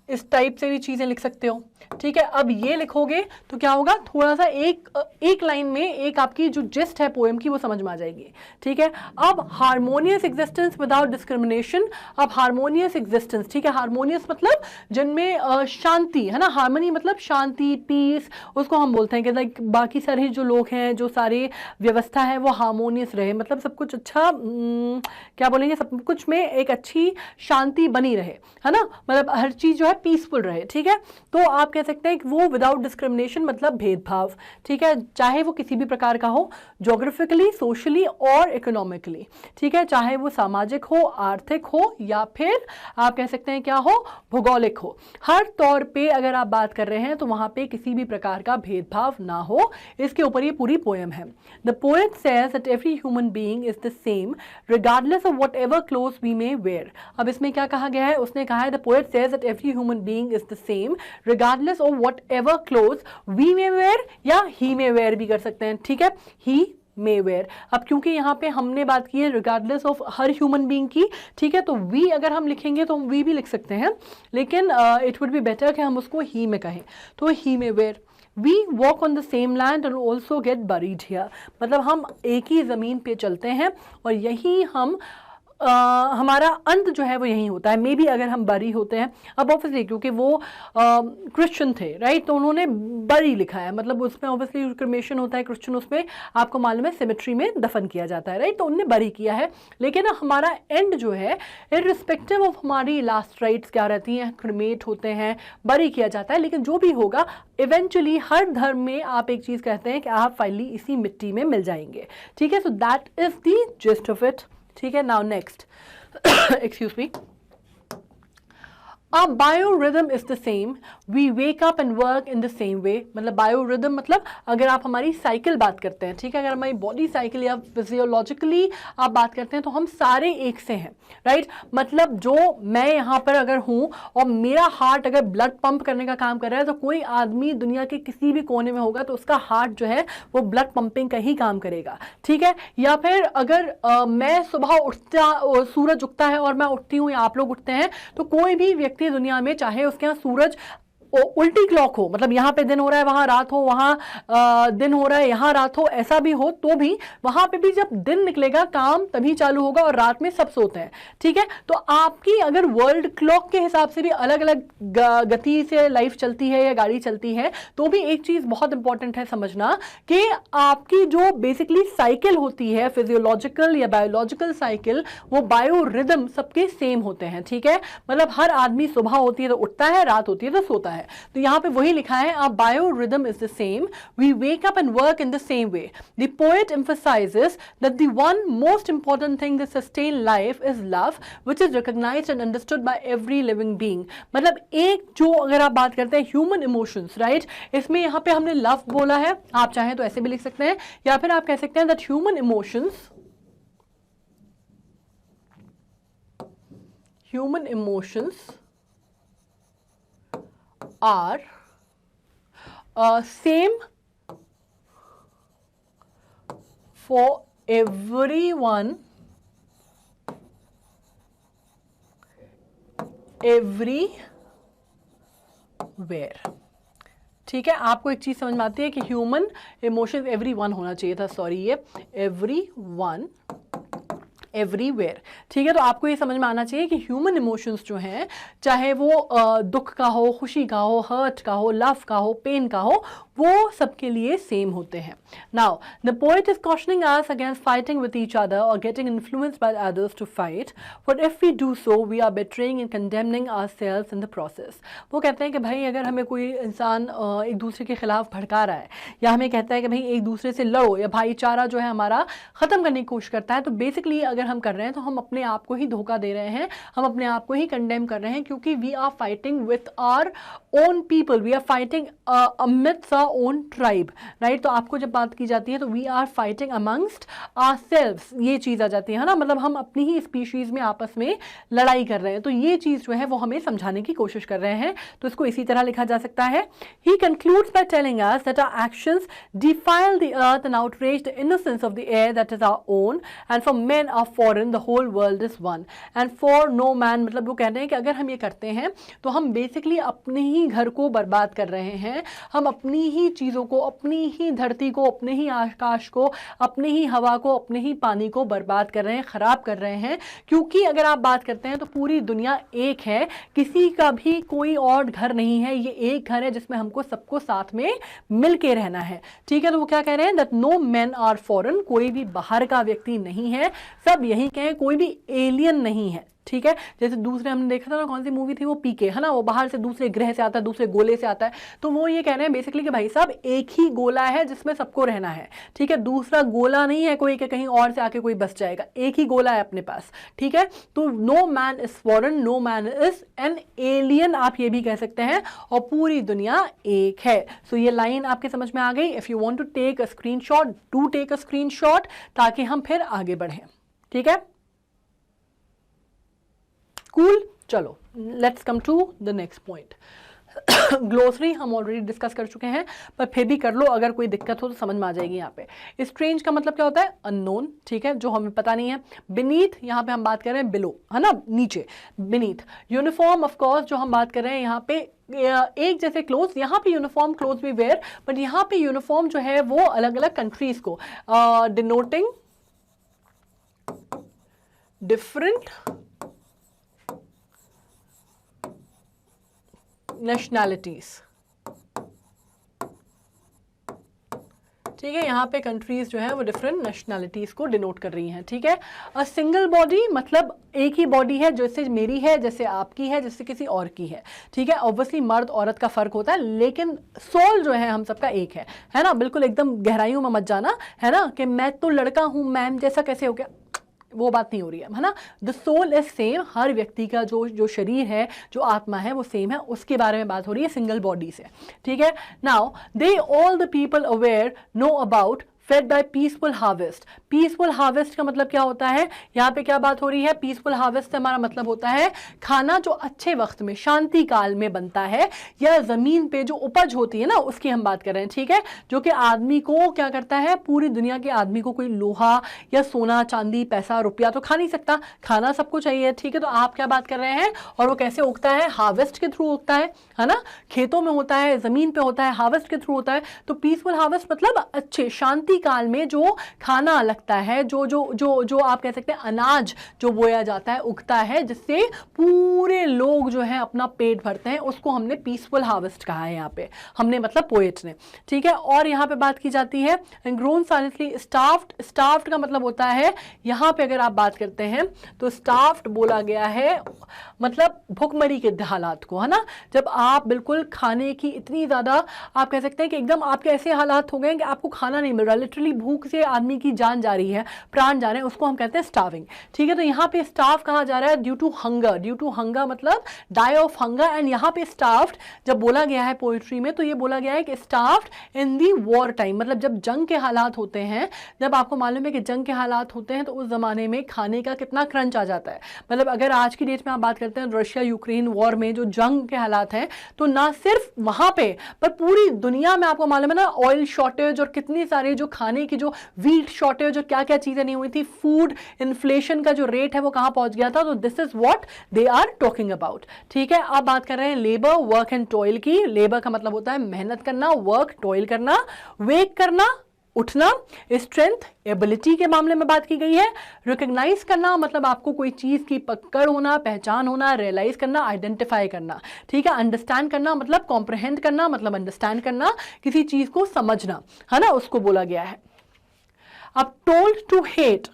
इस टाइप से भी चीजें लिख सकते हो, ठीक है। अब ये लिखोगे तो क्या होगा, थोड़ा सा एक लाइन में एक आपकी जो जिस्ट है पोएम की वो समझ में आ जाएगी, ठीक है। अब हार्मोनियस एग्जिस्टेंस विदाउट डिस्क्रिमिनेशन, अब हार्मोनियस एग्जिस्टेंस, ठीक है। हार्मोनियस मतलब जिनमें शांति है ना, हार्मनी मतलब शांति, पीस, उसको हम बोलते हैं कि लाइक बाकी सारे जो लोग हैं, जो सारी व्यवस्था है वो हार्मोनियस रहे, मतलब सब कुछ अच्छा, क्या बोलेंगे, सब कुछ में एक अच्छी शांति बनी रहे, है ना, मतलब हर चीज जो है पीसफुल रहे, ठीक है। तो आप कह सकते हैं कि वो विदाउट डिस्क्रिमिनेशन मतलब भेदभाव, ठीक है, चाहे वो किसी भी प्रकार का हो, ज्योग्राफिकली, सोशली और इकोनॉमिकली, ठीक है, चाहे वो सामाजिक हो, आर्थिक हो या फिर आप कह सकते हैं क्या हो, भौगोलिक हो, हर तौर पे अगर आप बात कर रहे हैं तो वहां पे किसी भी प्रकार का भेदभाव ना हो, इसके ऊपर ये पूरी पोएम है। The poet says that every human being is the same regardless of whatever clothes we may wear. अब इसमें क्या कहा गया है, उसने कहा है the poet says that every human being is the same regardless of whatever clothes we may wear, या ही मे वेयर भी कर सकते हैं, ठीक है, ही मे वेयर। अब क्योंकि यहाँ पे हमने बात की है regardless of her human being की, ठीक है, तो वी अगर हम लिखेंगे तो हम वी भी लिख सकते हैं, लेकिन इट वुड बी बेटर कि हम उसको ही में कहें, तो ही मे where. We walk on the same land and also get buried here, मतलब हम एक ही ज़मीन पे चलते हैं और यही हम हमारा अंत जो है वो यही होता है। मे बी अगर हम बरी होते हैं, अब ऑब्वियसली क्योंकि वो क्रिश्चियन थे, राइट, तो उन्होंने बरी लिखा है, मतलब उसमें ऑब्वियसली क्रिमेशन होता है क्रिश्चियन, उसमें आपको मालूम है सिमेट्री में दफन किया जाता है, राइट, तो उनने बरी किया है। लेकिन हमारा एंड जो है इर्रिस्पेक्टिव ऑफ हमारी लास्ट राइट्स क्या रहती हैं, क्रिमेट होते हैं, बरी किया जाता है, लेकिन जो भी होगा इवेंचुअली हर धर्म में आप एक चीज़ कहते हैं कि आप फाइनली इसी मिट्टी में मिल जाएंगे, ठीक है। So that is the gist of it, ठीक है। Now next, excuse me, Our biorhythm is the same. We wake up and work in the same way. मतलब biorhythm मतलब अगर आप हमारी साइकिल बात करते हैं, ठीक है, अगर हमारी बॉडी साइकिल या फिजियोलॉजिकली आप बात करते हैं तो हम सारे एक से हैं, राइट। मतलब जो मैं यहाँ पर अगर हूँ और मेरा हार्ट अगर ब्लड पंप करने का काम कर रहा है, तो कोई आदमी दुनिया के किसी भी कोने में होगा तो उसका हार्ट जो है वो ब्लड पंपिंग का ही काम करेगा, ठीक है। या फिर अगर मैं सुबह उठता, सूरज उगता है और मैं उठती हूँ या आप लोग उठते हैं, तो कोई भी व्यक्ति दुनिया में चाहे उसके यहाँ सूरज उल्टी क्लॉक हो, मतलब यहाँ पे दिन हो रहा है वहां रात हो, वहां दिन हो रहा है यहाँ रात हो, ऐसा भी हो तो भी वहां पे भी जब दिन निकलेगा काम तभी चालू होगा और रात में सब सोते हैं, ठीक है। तो आपकी अगर वर्ल्ड क्लॉक के हिसाब से भी अलग अलग गति से लाइफ चलती है या गाड़ी चलती है, तो भी एक चीज बहुत इंपॉर्टेंट है समझना कि आपकी जो बेसिकली साइकिल होती है, फिजियोलॉजिकल या बायोलॉजिकल साइकिल, वो बायो रिदम सबके सेम होते हैं, ठीक है। मतलब हर आदमी सुबह होती है तो उठता है, रात होती है तो सोता है। तो यहां पे वही लिखा है, our biorhythm is the same, we wake up and work in the same way. The poet emphasizes that the one most important thing that sustain life is love, which is recognized and understood by every living being. मतलब एक जो अगर आप बात करते हैं human emotions, right, इसमें यहाँ पे हमने लव बोला है, आप चाहें तो ऐसे भी लिख सकते हैं, या फिर आप कह सकते हैं that human emotions are same for everyone, everywhere, ठीक है। आपको एक चीज समझ में आती है कि ह्यूमन इमोशंस एवरीवन होना चाहिए था, सॉरी, ये एवरीवन एवरीवेयर, ठीक है। तो आपको ये समझ में आना चाहिए कि ह्यूमन इमोशंस जो हैं, चाहे वो दुख का हो, खुशी का हो, हर्ट का हो, लव का हो, पेन का हो, वो सबके लिए सेम होते हैं. Now the poet is cautioning us against fighting with each other और getting influenced by others to fight, for if we do so we are betraying and condemning ourselves in the process. वो कहते हैं कि भाई अगर हमें कोई इंसान एक दूसरे के खिलाफ भड़का रहा है या हमें कहता है कि भाई एक दूसरे से लड़ो या भाईचारा जो है हमारा ख़त्म करने की कोशिश करता है, तो बेसिकली अगर हम कर रहे हैं तो हम अपने आप को ही धोखा दे रहे हैं, हम अपने आप को ही कंडेम कर रहे हैं, क्योंकि we are fighting with our own people, we are fighting amidst our own tribe, right. तो आपको जब बात की जाती है तो we are fighting amongst ourselves, ये चीज़ आ जाती है ना, मतलब हम अपनी ही स्पीशीज़ में आपस में लड़ाई कर रहे हैं. तो ये चीज़ जो है वो हमें समझाने की कोशिश कर रहे हैं. तो इसको इसी तरह लिखा जा सकता है. He concludes by telling us that our actions defile the earth and outrage the innocence of the air that is our own, and for men are foreign, the whole world is one, and for no man, मतलब वो कह रहे हैं कि अगर हम ये करते हैं तो हम बेसिकली अपने ही घर को बर्बाद कर रहे हैं, हम अपनी ही चीज़ों को, अपनी ही धरती को, अपने ही आकाश को, अपनी ही हवा को, अपने ही पानी को बर्बाद कर रहे हैं, ख़राब कर रहे हैं. क्योंकि अगर आप बात करते हैं तो पूरी दुनिया एक है, किसी का भी कोई और घर नहीं है, ये एक घर है जिसमें हमको सबको साथ में मिल के रहना है. ठीक है, तो वो क्या कह रहे हैं, that no man are foreign, कोई भी बाहर का व्यक्ति नहीं है, सब यही कहें, कोई भी एलियन नहीं है. ठीक है, जैसे दूसरे हमने देखा था ना, कौन सी मूवी थी वो, पीके, है ना, वो बाहर से दूसरे ग्रह से आता है, दूसरे गोले से आता है. तो वो ये कह रहे हैं बेसिकली कि भाई साहब एक ही गोला है जिसमें सबको रहना है. ठीक है, दूसरा गोला नहीं है कोई कि कहीं और से आके कोई बस जाएगा, एक ही गोला है अपने पास. ठीक है, तो no man is foreign, no man is an alien, आप ये भी कह सकते हैं, और पूरी दुनिया एक है. सो ये लाइन आपके समझ में आ गई. If you want to take a screenshot, do take a screenshot, ताकि हम फिर आगे बढ़ें. ठीक है, कूल. चलो let's come to the next point. Glossary हम ऑलरेडी डिस्कस कर चुके हैं, पर फिर भी कर लो, अगर कोई दिक्कत हो तो समझ में आ जाएगी. यहाँ पे स्ट्रेंज का मतलब क्या होता है, अननोन. ठीक है, जो हमें पता नहीं है. बीनीथ, यहाँ पे हम बात कर रहे हैं बिलो, है ना, नीचे, बीनीथ. यूनिफॉर्म ऑफ कोर्स जो हम बात कर रहे हैं यहाँ पे एक जैसे क्लोथ, यहाँ पे यूनिफॉर्म क्लोथ भी वेयर, बट यहाँ पे यूनिफॉर्म जो है वो अलग अलग कंट्रीज को डिनोटिंग डिफरेंट नेशनैलिटीज. ठीक है, यहाँ पे कंट्रीज जो है वो डिफरेंट नेशनैलिटीज को डिनोट कर रही हैं. ठीक है, अ सिंगल बॉडी मतलब एक ही बॉडी है, जैसे मेरी है, जैसे आपकी है, जैसे किसी और की है. ठीक है, ऑब्वियसली मर्द औरत का फर्क होता है, लेकिन सोल जो है हम सबका एक है ना. बिल्कुल एकदम गहराइयों में मत जाना, है ना, कि मैं तो लड़का हूँ मैम जैसा कैसे हो गया, वो बात नहीं हो रही है ना. द सोल इज सेम, हर व्यक्ति का जो शरीर है, जो आत्मा है वो सेम है, उसके बारे में बात हो रही है सिंगल बॉडी से. ठीक है, now they all the people aware know about fed by peaceful harvest. Peaceful harvest का मतलब क्या होता है, यहाँ पे क्या बात हो रही है, पीसफुल हार्वेस्ट से हमारा मतलब होता है खाना जो अच्छे वक्त में, शांति काल में बनता है, या जमीन पे जो उपज होती है ना, उसकी हम बात कर रहे हैं. ठीक है, जो कि आदमी को क्या करता है, पूरी दुनिया के आदमी को कोई लोहा या सोना चांदी पैसा रुपया तो खा नहीं सकता, खाना सबको चाहिए. ठीक है, तो आप क्या बात कर रहे हैं, और वो कैसे उगता है, हार्वेस्ट के थ्रू उगता है ना, खेतों में होता है, जमीन पे होता है, हार्वेस्ट के थ्रू होता है. तो पीसफुल हार्वेस्ट मतलब अच्छे शांति काल में जो खाना लगता है, जो जो जो जो आप कह सकते हैं अनाज जो बोया जाता है, उगता है, जिससे पूरे लोग जो है अपना पेट भरते हैं, उसको हमने पीसफुल हार्वेस्ट कहा है. यहाँ पे हमने मतलब पोएट ने. ठीक है, और यहाँ पे बात की जाती है ग्रोन साइलेंटली स्टाफ्ड. स्टाफ्ड का मतलब होता है, यहाँ पे अगर आप बात करते हैं तो स्टाफ्ड बोला गया है मतलब भूखमरी के हालात को, है ना. जब आप बिल्कुल खाने की इतनी ज़्यादा आप कह सकते हैं कि एकदम आपके ऐसे हालात हो गए कि आपको खाना नहीं मिल रहा, लिटरली भूख से आदमी की जान जा रही है, प्राण जा रहे हैं, उसको हम कहते हैं स्टार्विंग. ठीक है, तो यहाँ पे स्टार्व कहा जा रहा है due to hunger. Due to hunger मतलब डाई ऑफ हंगर. एंड यहाँ पे स्टार्व्ड जब बोला गया है पोइट्री में, तो ये बोला गया है कि स्टार्व्ड इन दी वॉर टाइम, मतलब जब जंग के हालात होते हैं, जब आपको मालूम है कि जंग के हालात होते हैं, तो उस जमाने में खाने का कितना क्रंच आ जाता है. मतलब अगर आज की डेट में आप बात करते हैं रशिया यूक्रेन वॉर में जो जंग के हालात हैं, तो ना सिर्फ वहां पे पर पूरी दुनिया में आपको मालूम है ना, ऑयल शॉर्टेज और कितनी सारी जो खाने की जो व्हीट शॉर्टेज और क्या क्या चीजें नहीं हुई थी, फूड इन्फ्लेशन का जो रेट है वो कहां पहुंच गया था. तो this is what they are talking about. ठीक है, अब बात कर रहे हैं लेबर वर्क एंड टॉयल की. लेबर का मतलब होता है मेहनत करना, वर्क टॉयल करना, वेक करना उठना, स्ट्रेंथ एबिलिटी के मामले में बात की गई है। रिकॉग्नाइज करना मतलब आपको कोई चीज की पकड़ होना, पहचान होना, रियलाइज करना, आइडेंटिफाई करना, ठीक है। अंडरस्टैंड करना मतलब कॉम्प्रहेंड करना, मतलब अंडरस्टैंड करना, किसी चीज को समझना, है ना, उसको बोला गया है। अब told to hate,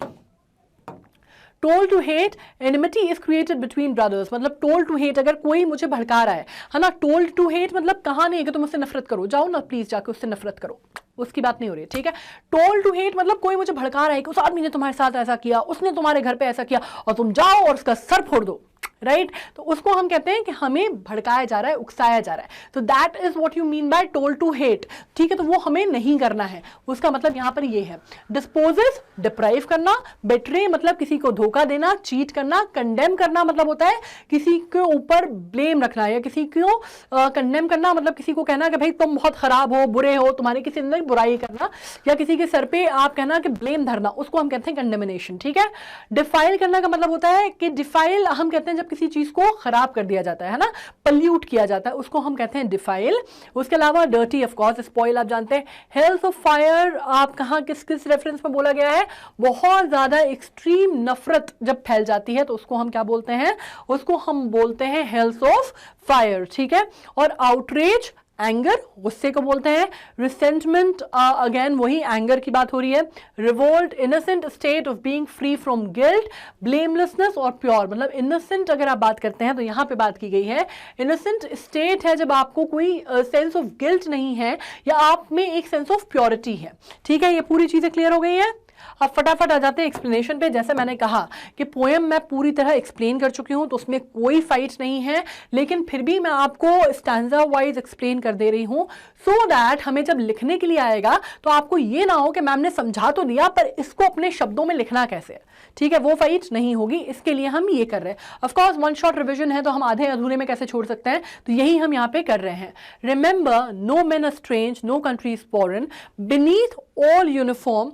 told to hate, enmity is created between brothers, मतलब टोल्ड टू हेट, अगर कोई मुझे भड़का रहा है ना, टोल्ड टू हेट मतलब कहा नहीं है कि तुम उससे नफरत करो, जाओ ना प्लीज जाके उससे नफरत करो, उसकी बात नहीं हो रही है, ठीक है। टोल्ड टू हेट मतलब कोई मुझे भड़का रहा है कि उस आदमी ने तुम्हारे साथ ऐसा किया, उसने तुम्हारे घर पे ऐसा किया, और तुम जाओ और उसका सर फोड़ दो, राइट, तो उसको हम कहते हैं कि हमें भड़काया जा रहा है, उकसाया जा रहा है, तो that is what you mean by told to hate, ठीक है। तो वो हमें नहीं करना है, उसका मतलब यहां पर ये है। डिस्पोजेस, डिप्राइव करना, बेट्रे मतलब किसी को धोखा देना, चीट करना, कंडेम करना मतलब होता है किसी के ऊपर ब्लेम रखना, या किसी को कंडेम करना मतलब किसी को कहना कि भाई तुम बहुत खराब हो, बुरे हो, तुम्हारे किसी अंदर बुराई करना, या किसी के सर पे आप कहना कि ब्लेम धरना, उसको हम कहते हैं कंडेमिनेशन, ठीक है। डिफाइल करना का मतलब होता है कि डिफाइल हम कहते हैं जब किसी चीज को खराब कर दिया जाता है ना, पल्यूट किया जाता है, उसको हम कहते हैं डिफाइल। उसके अलावा डर्टी, ऑफ कोर्स, स्पॉइल आप जानते हैं। हेल्स ऑफ फायर आप कहां किस किस रेफरेंस में बोला गया है, बहुत ज्यादा एक्सट्रीम नफरत जब फैल जाती है तो उसको हम क्या बोलते हैं, उसको हम बोलते हैं हेल्स ऑफ फायर, ठीक है। और आउटरेज, एंगर, गुस्से को बोलते हैं। रिसेंटमेंट, अगेन वही एंगर की बात हो रही है। Revolt, innocent state of being free from guilt. Blamelessness और प्योर, मतलब इनोसेंट अगर आप बात करते हैं तो यहां पे बात की गई है इनोसेंट स्टेट है जब आपको कोई सेंस ऑफ गिल्ट नहीं है, या आप में एक सेंस ऑफ प्योरिटी है, ठीक है। ये पूरी चीजें क्लियर हो गई हैं। अब फटाफट आ जाते हैं एक्सप्लेनेशन पे। जैसे मैंने कहा कि पोएम मैं पूरी तरह एक्सप्लेन कर चुकी हूं, तो उसमें कोई फाइट नहीं है, लेकिन फिर भी मैं आपको स्टैंजा वाइज एक्सप्लेन कर दे रही हूं, सो दैट हमें जब लिखने के लिए आएगा तो आपको ये ना हो कि मैम ने समझा तो दिया पर इसको अपने शब्दों में लिखना कैसे है, ठीक है। वो फाइट नहीं होगी, इसके लिए हम ये कर रहे हैं। ऑफकोर्स वन शॉट रिविजन है तो हम आधे अधूरे में कैसे छोड़ सकते हैं, तो यही हम यहाँ पे कर रहे हैं। Remember, no man are strange, no country is foreign, beneath all uniform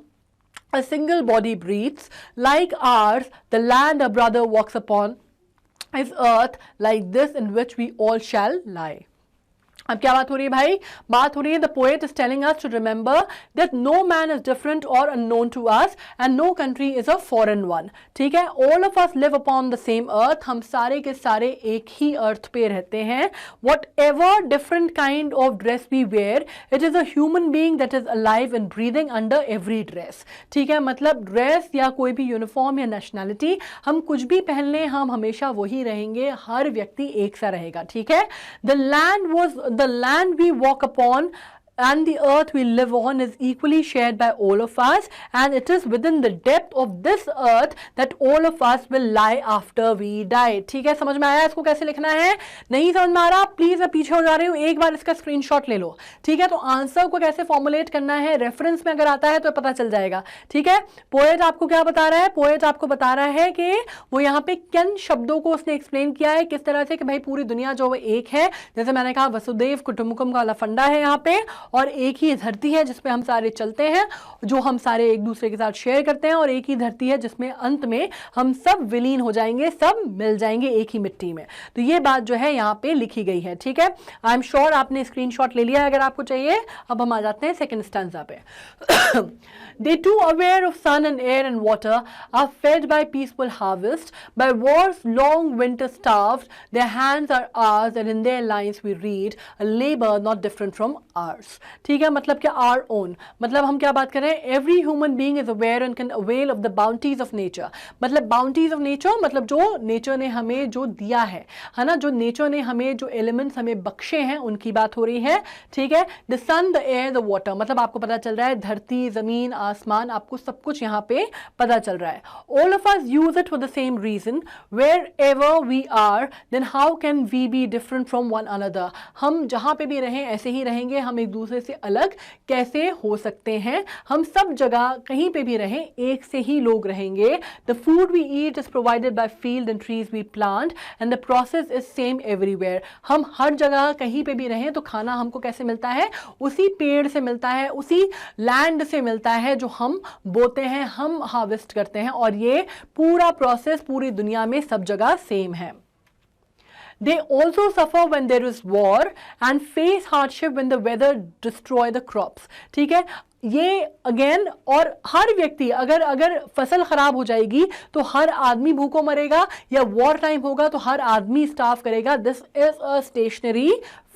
a single body breathes, like ours, the land a brother walks upon is earth like this in which we all shall lie. अब क्या बात हो रही है भाई, बात हो रही है the poet is telling us to remember that no man is different और unknown to us and no country is a foreign one, ठीक है। All of us live upon the same earth, हम सारे के सारे एक ही अर्थ पे रहते हैं। Whatever different kind of dress we wear, it is a human being that is alive and breathing under every dress, ठीक है। मतलब ड्रेस या कोई भी यूनिफॉर्म या नेशनैलिटी, हम कुछ भी पहन लें हम हमेशा वही रहेंगे, हर व्यक्ति एक सा रहेगा, ठीक है। The land we walk upon and the earth we live on is equally shared by all of us, and it is within the depth of this earth that all of us will lie after we die, ठीक है। समझ में आया इसको कैसे लिखना है? नहीं समझ में आ रहा, प्लीज मैं पीछे हो जा रही हूँ, एक बार इसका स्क्रीनशॉट ले लो, ठीक है। तो आंसर को कैसे फॉर्मुलेट करना है, रेफरेंस में अगर आता है तो पता चल जाएगा, ठीक है। पोएट आपको क्या बता रहा है, पोएट आपको बता रहा है कि वो यहाँ पे किन शब्दों को उसने एक्सप्लेन किया है, किस तरह से कि भाई पूरी दुनिया जो एक है, जैसे मैंने कहा वसुदेव कुटुंबकम का फंडा है यहाँ पे, और एक ही धरती है जिसपे हम सारे चलते हैं, जो हम सारे एक दूसरे के साथ शेयर करते हैं, और एक ही धरती है जिसमें अंत में हम सब विलीन हो जाएंगे, सब मिल जाएंगे एक ही मिट्टी में। तो ये बात जो है यहाँ पे लिखी गई है, ठीक है। आई एम श्योर आपने स्क्रीनशॉट ले लिया अगर आपको चाहिए। अब हम आ जाते हैं सेकंड स्टैंजा पे। They too aware of sun and air and water are fed by peaceful harvest, by war's long winter starved, their hands are ours and in their lines we read a labor not different from ours, ठीक है। मतलब क्या our own, मतलब हम क्या बात कर रहे हैं, every human being is aware and can avail of the bounties of nature, मतलब bounties of nature मतलब जो नेचर ने हमें जो दिया है ना, जो नेचर ने हमें जो एलिमेंट्स हमें बख्शे हैं उनकी बात हो रही है, ठीक है। The sun, the air, the water, मतलब आपको पता चल रहा है धरती, जमीन, आसमान, आपको सब कुछ यहाँ पे पता चल रहा है। All of us use it for the same reason, wherever we are then how can we be different from one another, हम जहाँ पे भी रहें ऐसे ही रहेंगे, हम एक दूसरे से अलग कैसे हो सकते हैं, हम सब जगह कहीं पे भी रहें एक से ही लोग रहेंगे। The food we eat is provided by field and trees we plant and the process is same everywhere, हम हर जगह कहीं पे भी रहें तो खाना हमको कैसे मिलता है, उसी पेड़ से मिलता है, उसी लैंड से मिलता है जो हम बोते हैं, हम हार्वेस्ट करते हैं, और ये पूरा प्रोसेस पूरी दुनिया में सब जगह सेम है। They also suffer when there is war and face hardship when the weather destroy the crops, ठीक है। ये अगेन, और हर व्यक्ति अगर फसल खराब हो जाएगी तो हर आदमी भूखों मरेगा, या वॉर टाइम होगा तो हर आदमी स्टार्व करेगा. This is a stationary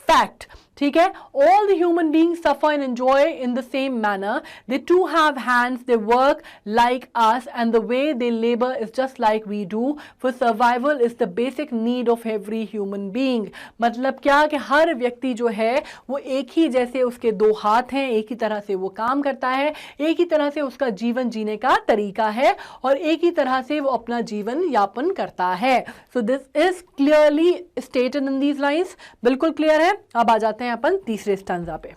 fact. ठीक है. All the human beings suffer and enjoy in the same manner. They too have hands, they work like us, and the way they labour is just like we do. For survival is the basic need of every human being. मतलब क्या कि हर व्यक्ति जो है वो एक ही जैसे उसके दो हाथ हैं, एक ही तरह से वो काम करता है, एक ही तरह से उसका जीवन जीने का तरीका है, और एक ही तरह से वो अपना जीवन यापन करता है. सो this is clearly stated in these lines. बिल्कुल क्लियर है. अब आ जाते हैं अपन तीसरे स्टैंजा पे.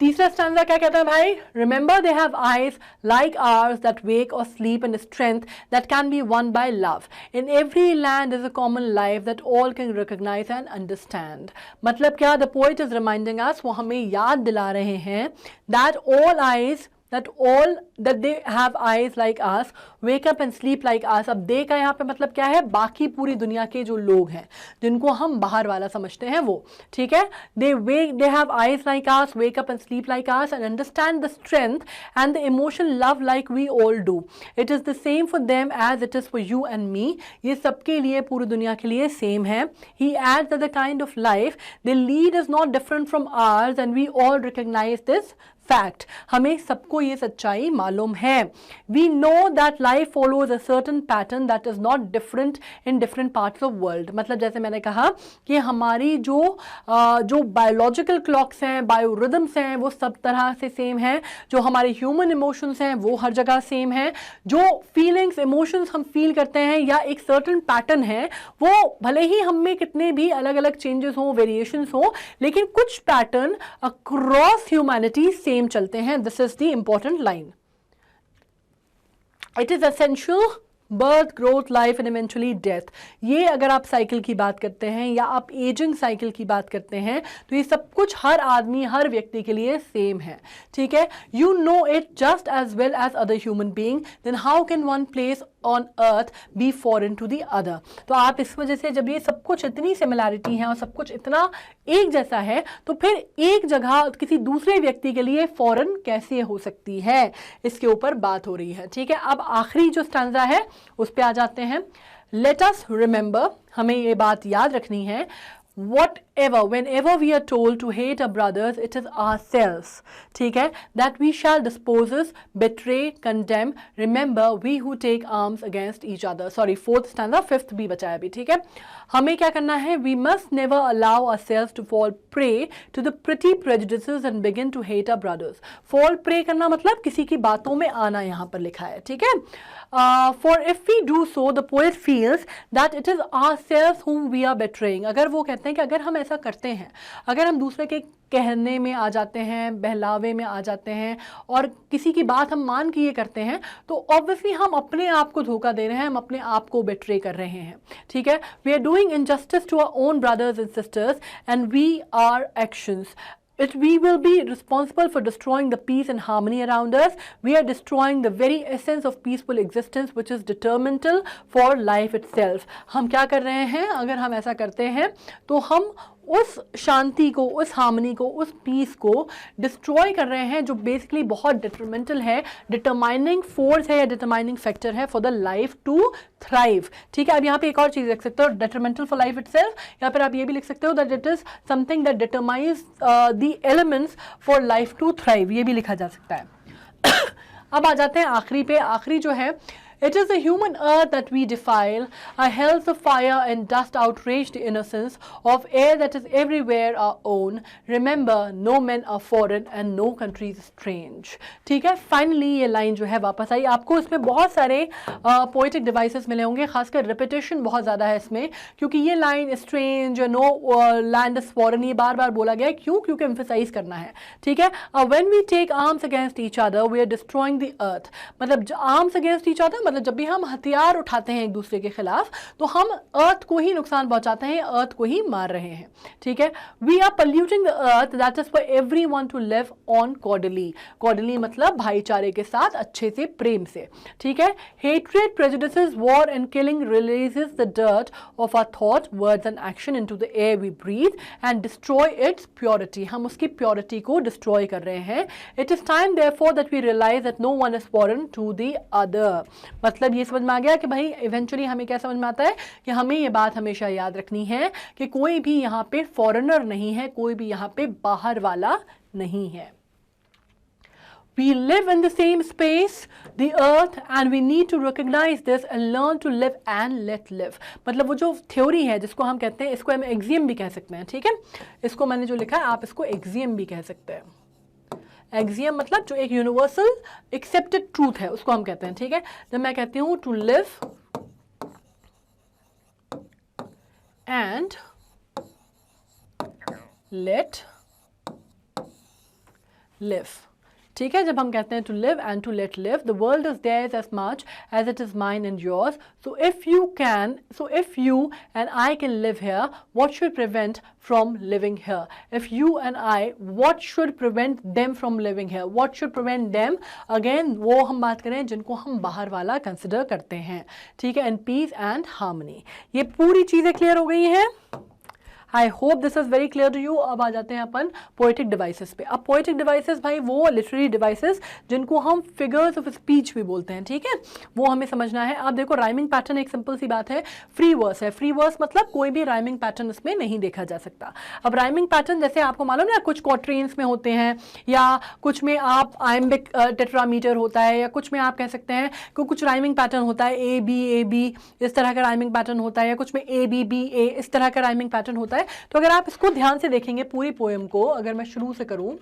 तीसरा स्टैंजा क्या कहता है भाई? Remember they have eyes like ours that wake और sleep and strength that can be won by love. In every land is a common life that all can recognise and understand. मतलब क्या? The poet is reminding us, वो हमें याद दिला रहे हैं that all eyes, that they have eyes like us, wake up and sleep like us. अब दे का यहाँ पे मतलब क्या है? बाकी पूरी दुनिया के जो लोग हैं जिनको हम बाहर वाला समझते हैं वो. ठीक है. they have eyes like us, wake up and sleep like us, and understand the strength and the emotion love like we all do. It is the same for them as it is for you and me. ये सबके लिए, पूरी दुनिया के लिए same है. He adds that the kind of life they lead is not different from ours, and we all recognize this fact. हमें सबको ये सच्चाई मालूम है. We know that life follows a certain pattern that is not different in different parts of world. मतलब जैसे मैंने कहा कि हमारी जो बायोलॉजिकल क्लॉक्स हैं, बायोरिदम्स हैं, वो सब तरह से सेम हैं. जो हमारे ह्यूमन इमोशंस हैं वो हर जगह सेम हैं. जो फीलिंग्स, इमोशंस हम फील करते हैं या एक सर्टन पैटर्न है, वो भले ही हम में कितने भी अलग अलग चेंजेस हों, वेरिएशंस हों, लेकिन कुछ पैटर्न अक्रॉस ह्यूमैनिटी सेम चलते हैं. This is the important line. It is essential birth, growth, life and eventually death. ये अगर आप साइकिल की बात करते हैं या आप एजिंग साइकिल की बात करते हैं तो ये सब कुछ हर आदमी, हर व्यक्ति के लिए सेम है. ठीक है. You know it just as well as other human being, then how can one place on earth be foreign to the other. तो आप इस वजह से, जब ये सब कुछ इतनी सिमिलैरिटी है और सब कुछ इतना एक जैसा है, तो फिर एक जगह किसी दूसरे व्यक्ति के लिए फॉरेन कैसे हो सकती है, इसके ऊपर बात हो रही है. ठीक है. अब आखिरी जो स्टैंजा है उस पे आ जाते हैं. लेट अस रिमेंबर, हमें ये बात याद रखनी है. whenever we are told to hate our brothers, it is ourselves. ठीक है. That we shall dispose, betray, condemn. Remember, we who take arms against each other. Sorry, fourth stanza, fifth भी बचा है अभी. ठीक है. हमें क्या करना है? We must never allow ourselves to fall prey to the petty prejudices and begin to hate our brothers. Fall prey करना मतलब किसी की बातों में आना, यहाँ पर लिखा है. ठीक है. For if we do so, the poet feels that it is ourselves whom we are betraying. अगर वो कहते हैं कि अगर हम ऐसा करते हैं, अगर हम दूसरे के कहने में आ जाते हैं, बहलावे में आ जाते हैं और किसी की बात हम मान के ये करते हैं, तो ऑब्वियसली हम अपने आप को धोखा दे रहे हैं, हम अपने आप को बेट्रे कर रहे हैं. ठीक है. We are doing injustice to our own brothers and sisters and we are actions. We will be responsible for destroying the peace and harmony around us. We are destroying the very essence of peaceful existence, which is detrimental for life itself. हम क्या कर रहे हैं? अगर हम ऐसा करते हैं तो हम उस शांति को, उस हार्मनी को, उस पीस को डिस्ट्रॉय कर रहे हैं, जो बेसिकली बहुत डिटरमेंटल है, डिटरमाइनिंग फोर्स है या डिटरमाइनिंग फैक्टर है for the life to thrive. ठीक है. अब यहाँ पे एक और चीज़ लिख सकते हो, डिटरमेंटल फॉर लाइफ इटसेल्फ, या फिर आप ये भी लिख सकते हो that it is something that determines the elements for life to thrive. ये भी लिखा जा सकता है. अब आ जाते हैं आखिरी पे. आखिरी जो है, it is the human earth that we defile, our hells of fire and dust outrage the innocence of air that is everywhere our own. Remember, no men are foreign and no country is strange. ठीक है. Finally ये line जो है वापस आई. आपको इसमें बहुत सारे पोएटिक डिवाइसेस मिले होंगे, खासकर रिपीटेशन बहुत ज़्यादा है इसमें, क्योंकि ये line strange, no land is foreign, ये बार बार बोला गया है. क्यों? क्योंकि एम्फेसाइज करना है. ठीक है. When we take arms against each other we are destroying the earth. मतलब आर्म्स अगेंस्ट ईच अदर मतलब जब भी हम हथियार उठाते हैं एक दूसरे के खिलाफ तो हम अर्थ को ही नुकसान पहुंचाते हैं, अर्थ को ही मार रहे हैं, ठीक है। We are polluting the earth, that is for everyone to live on cordially. Cordially मतलब भाईचारे के साथ, अच्छे से, प्रेम से, ठीक है। Hatred, prejudices, war and killing releases the dirt of our thought, words and action into the air we breathe and destroy its purity. हम उसकी प्योरिटी को डिस्ट्रॉय कर रहे हैं। It is time therefore that we realise that no one is foreign to the other. मतलब ये समझ में आ गया कि भाई इवेंचुअली हमें क्या समझ में आता है कि हमें ये बात हमेशा याद रखनी है कि कोई भी यहाँ पे फॉरेनर नहीं है, कोई भी यहाँ पे बाहर वाला नहीं है। We live in the same space, the earth, and we need to recognize this and learn to live and let live. मतलब वो जो थ्योरी है जिसको हम कहते हैं, इसको हम एक्सियम भी कह सकते हैं, ठीक है। इसको मैंने जो लिखा है आप इसको एक्सियम भी कह सकते हैं। एक्सियम मतलब जो एक यूनिवर्सल एक्सेप्टेड ट्रूथ है उसको हम कहते हैं, ठीक है। जब मैं कहती हूँ to live and let live, ठीक है। जब हम कहते हैं to live and to let live, the world is theirs as much as it is mine and yours, so if you and I can live here, what should prevent from living here? If you and I, what should prevent them from living here? What should prevent them, again वो हम बात करें जिनको हम बाहर वाला consider करते हैं, ठीक है। एंड पीस एंड हार्मनी, ये पूरी चीजें क्लियर हो गई हैं। I hope this is very clear to you. अब आ जाते हैं अपन पोएटिक डिवाइसेस पे। अब पोएटिक डिवाइसेस भाई वो लिटरेरी डिवाइसेस जिनको हम फिगर्स ऑफ स्पीच भी बोलते हैं, ठीक है, वो हमें समझना है। अब देखो राइमिंग पैटर्न एक सिंपल सी बात है, फ्री वर्स है। फ्री वर्स मतलब कोई भी राइमिंग पैटर्न इसमें नहीं देखा जा सकता। अब राइमिंग पैटर्न जैसे आपको मालूम ना, कुछ क्वाट्रेन्स में होते हैं या कुछ में आप आयम्बिक टेट्रामीटर होता है, या कुछ में आप कह सकते हैं कि कुछ राइमिंग पैटर्न होता है ए बी इस तरह का राइमिंग पैटर्न होता है, या कुछ में ए बी ए इस तरह का राइमिंग पैटर्न होता है। तो अगर आप इसको ध्यान से देखेंगे पूरी पोएम को, अगर मैं शुरू से करूं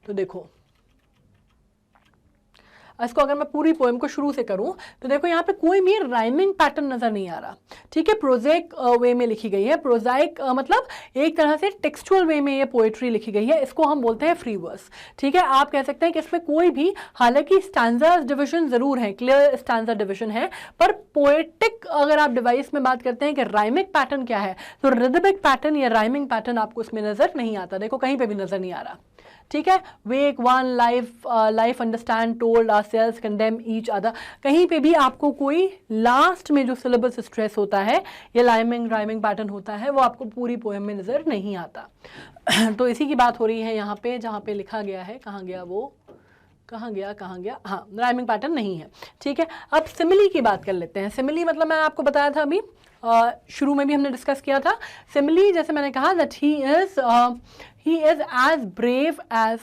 तो देखो, इसको अगर मैं पूरी पोएम को शुरू से करूं तो देखो यहाँ पे कोई भी राइमिंग पैटर्न नजर नहीं आ रहा, ठीक है। प्रोजाइक वे में लिखी गई है। प्रोजाइक मतलब एक तरह से टेक्सचुअल वे में ये पोएट्री लिखी गई है, इसको हम बोलते हैं फ्री वर्स, ठीक है। आप कह सकते हैं कि इसमें कोई भी, हालांकि स्टैंजा डिविजन जरूर है, क्लियर स्टैंजा डिविजन है, पर पोएटिक अगर आप डिवाइस में बात करते हैं कि राइमिक पैटर्न क्या है, तो रिदमिक पैटर्न या राइमिंग पैटर्न आपको इसमें नजर नहीं आता। देखो कहीं पे भी नजर नहीं आ रहा, ठीक है। Wake one life understand told ourselves condemn each other, कहीं पे भी आपको कोई लास्ट में जो सिलेबस स्ट्रेस होता है या राइमिंग पैटर्न होता है वो आपको पूरी पोएम में नजर नहीं आता। तो इसी की बात हो रही है यहाँ पे, जहाँ पे लिखा गया है, कहाँ गया वो, कहाँ गया, हाँ, राइमिंग पैटर्न नहीं है, ठीक है। अब सिमिली की बात कर लेते हैं। सिमिली मतलब मैं आपको बताया था अभी, शुरू में भी हमने डिस्कस किया था। सिमिली जैसे मैंने कहा that he is as brave as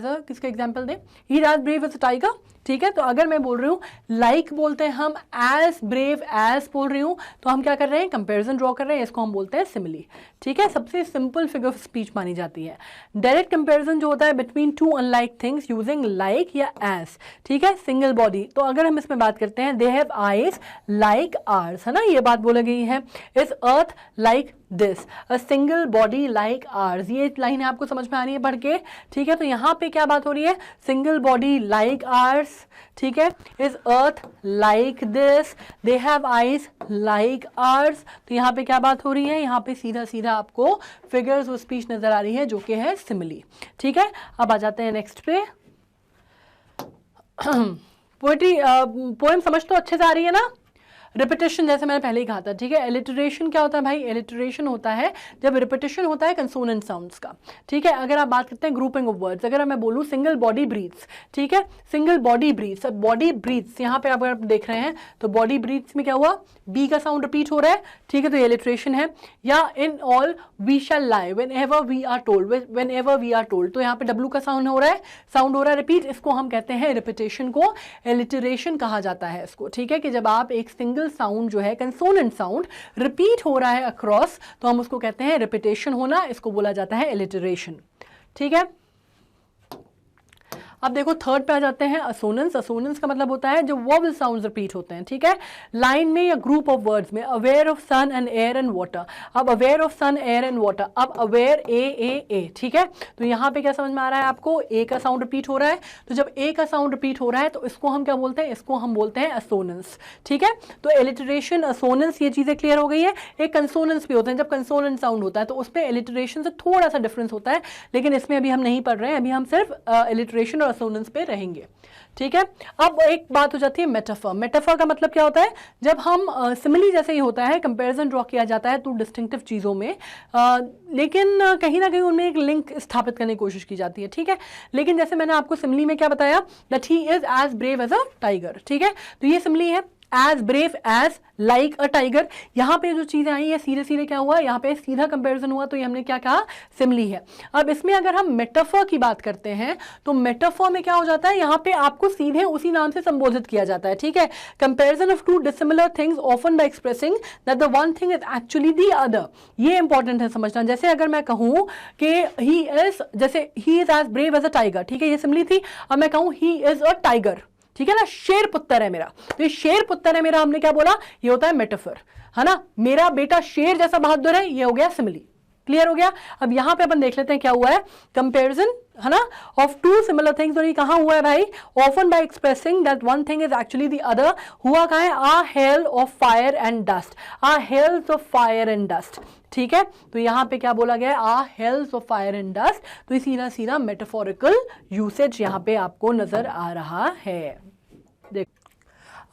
a किसका एग्जाम्पल दे, he is as brave as a tiger, ठीक है। तो अगर मैं बोल रही हूँ लाइक बोलते हैं हम, एज ब्रेव एज बोल रही हूँ, तो हम क्या कर रहे हैं, कंपैरिजन ड्रॉ कर रहे हैं, इसको हम बोलते हैं सिमिली, ठीक है। सबसे सिंपल फिगर ऑफ स्पीच मानी जाती है। डायरेक्ट कंपैरिजन जो होता है between two unlike things using like या एज, ठीक है। सिंगल बॉडी, तो अगर हम इसमें बात करते हैं, they have eyes like ours, है ना, ये बात बोली गई है। Is earth like this, a single body like ours, ये लाइन आपको समझ में आ रही है पढ़ के, ठीक है। तो यहाँ पे क्या बात हो रही है, सिंगल बॉडी लाइक आर्स, ठीक है। Is earth like this, they have eyes like ours, तो यहाँ पे क्या बात हो रही है, यहाँ पे सीधा सीधा आपको फिगर्स ऑफ स्पीच नजर आ रही है जो कि है सिमिली, ठीक है। अब आ जाते हैं नेक्स्ट पे। पोएट्री पोएम समझ तो अच्छे से आ रही है ना। रिपीटेशन जैसे मैंने पहले ही कहा था, ठीक है। एलिटरेशन क्या होता है भाई, एलिटरेशन होता है जब रिपीटेशन होता है कंसोनेंट साउंड्स का, ठीक है। अगर आप बात करते हैं ग्रुपिंग ऑफ वर्ड्स, अगर मैं बोलूँ सिंगल बॉडी ब्रीथ्स, ठीक है, single body breathes, body breathes, यहाँ पे अगर आप देख रहे हैं तो बॉडी ब्रीथ्स में क्या हुआ, बी का साउंड रिपीट हो रहा है, ठीक है, तो एलिटरेशन है। या in all we shall lie whenever we are told, तो यहाँ पे डब्ल्यू का साउंड हो रहा है रिपीट, इसको हम कहते हैं रिपीटेशन को एलिटरेशन कहा जाता है इसको, ठीक है। कि जब आप एक सिंगल साउंड जो है कंसोनेंट साउंड रिपीट हो रहा है अक्रॉस, तो हम उसको कहते हैं रिपीटेशन होना, इसको बोला जाता है एलिटरेशन, ठीक है। अब देखो थर्ड पे आ जाते हैं असोनेंस। असोनेंस का मतलब होता है जो वोवल साउंड्स रिपीट होते हैं, ठीक है, लाइन में या ग्रुप ऑफ वर्ड्स में। Aware of sun and air and water, अब aware of sun air and water, अब अवेयर ए, ठीक है। तो यहाँ पे क्या समझ में आ रहा है आपको, ए का साउंड रिपीट हो रहा है, तो जब ए का साउंड रिपीट हो रहा है तो इसको हम क्या बोलते हैं, इसको हम बोलते हैं असोनेंस, ठीक है। तो एलिटरेशन, असोनेंस, ये चीजें क्लियर हो गई है। एक कंसोनेंस भी होते हैं, जब कंसोनेंट साउंड होता है तो उसमें एलिटरेशन से थोड़ा सा डिफरेंस होता है, लेकिन इसमें अभी हम नहीं पढ़ रहे हैं, अभी हम सिर्फ एलिटरेशन और असोनेंस पे रहेंगे, ठीक है। अब एक बात हो जाती है मेटाफर। मेटाफर का मतलब क्या होता है, जब हम सिमिली जैसे ही होता है, कंपैरिजन ड्रॉ किया जाता है तो डिस्टिंक्टिव चीज़ों में, लेकिन कहीं ना कहीं उनमें एक लिंक स्थापित करने की कोशिश की जाती है, ठीक है। लेकिन जैसे मैंने आपको सिमिली में क्या बताया, that he is as brave as a tiger, ठीक है। तो ये सिमिली है, as brave as like a tiger. यहाँ पे जो चीजें आई है सीधे सीधे क्या हुआ, यहाँ पे सीधा कंपैरिजन हुआ, तो ये हमने क्या कहा, सिमिली है। अब इसमें अगर हम मेटाफर की बात करते हैं तो मेटाफर में क्या हो जाता है, यहाँ पे आपको सीधे उसी नाम से संबोधित किया जाता है, ठीक है। Comparison of to dissimilar things often by expressing that the one thing is actually the other. ये इंपॉर्टेंट है समझना। जैसे अगर मैं कहूँ कि ही इज, जैसे he is as brave as a tiger, ठीक है, ये सिमिली थी। अब मैं कहूँ ही इज अ टाइगर, ठीक है ना, शेर पुत्र है मेरा, तो ये शेर पुत्र है मेरा, हमने क्या बोला, ये होता है मेटाफर, है ना। मेरा बेटा शेर जैसा बहादुर है, ये हो गया सिमिली, क्लियर हो गया। अब यहां पे अपन देख लेते हैं क्या हुआ है, कंपैरिजन, है ना, ऑफ टू सिमिलर थिंग्स। और ये कहां हुआ है भाई, often by expressing that one thing is actually the other. हुआ कहां है, a hell of fire and dust, a hells of fire and dust, ठीक है। तो यहां पे क्या बोला गया, a hells of fire and dust. तो सीधा सीधा मेटाफोरिकल यूसेज यहां पे आपको नजर आ रहा है। देख,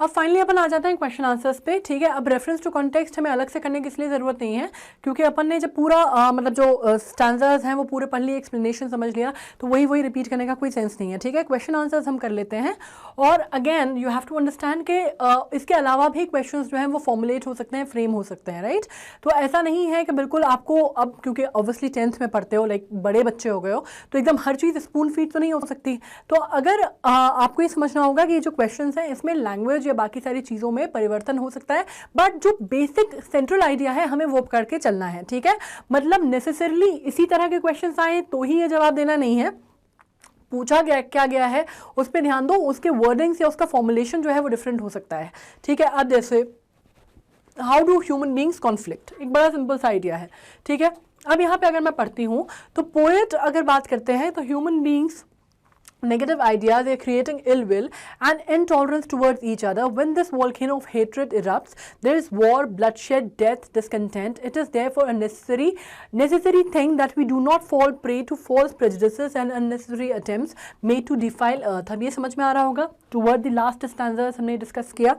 अब फाइनली अपन आ जाते हैं क्वेश्चन आंसर्स पे, ठीक है। अब रेफरेंस टू कॉन्टेक्स्ट हमें अलग से करने की इसलिए ज़रूरत नहीं है, क्योंकि अपन ने जब पूरा मतलब जो स्टैंजर्स हैं वो पूरे पढ़ लिए, एक्सप्लेनेशन समझ लिया, तो वही रिपीट करने का कोई सेंस नहीं है, ठीक है। क्वेश्चन आंसर्स हम कर लेते हैं। और again you have to understand कि इसके अलावा भी क्वेश्चन जो हैं वो फॉर्मुलेट हो सकते हैं, फ्रेम हो सकते हैं, राइट। तो ऐसा नहीं है कि बिल्कुल आपको, अब क्योंकि ऑब्वियसली 10th में पढ़ते हो, लाइक बड़े बच्चे हो गए हो, तो एकदम हर चीज़ स्पून फीड तो नहीं हो सकती। तो अगर आपको ये समझना होगा कि ये जो क्वेश्चन हैं इसमें लैंग्वेज या बाकी सारी चीज़ों में परिवर्तन हो सकता है, बट जो बेसिक सेंट्रल आइडिया है हमें वो करके चलना है, ठीक है। मतलब नेसेसरली इसी तरह के क्वेश्चंस आए तो ही ये जवाब देना नहीं है, पूछा क्या गया है उस पर ध्यान दो, उसके वर्डिंग्स या उसका फॉर्मुलेशन जो है वो डिफरेंट हो सकता है, ठीक है। अब जैसे how do human beings conflict, एक बड़ा सिंपल सा आइडिया है, ठीक है। अब यहाँ पे अगर मैं पढ़ती हूँ तो पोएट अगर बात करते हैं तो human beings negative ideas, they are creating ill will and intolerance towards each other. When this volcano of hatred erupts, there is war, bloodshed, death, discontent. It is therefore a necessary thing that we do not fall prey to false prejudices and unnecessary attempts made to defile earth. अब ये समझ में आ रहा होगा। Toward the last stanzas हमने discuss किया,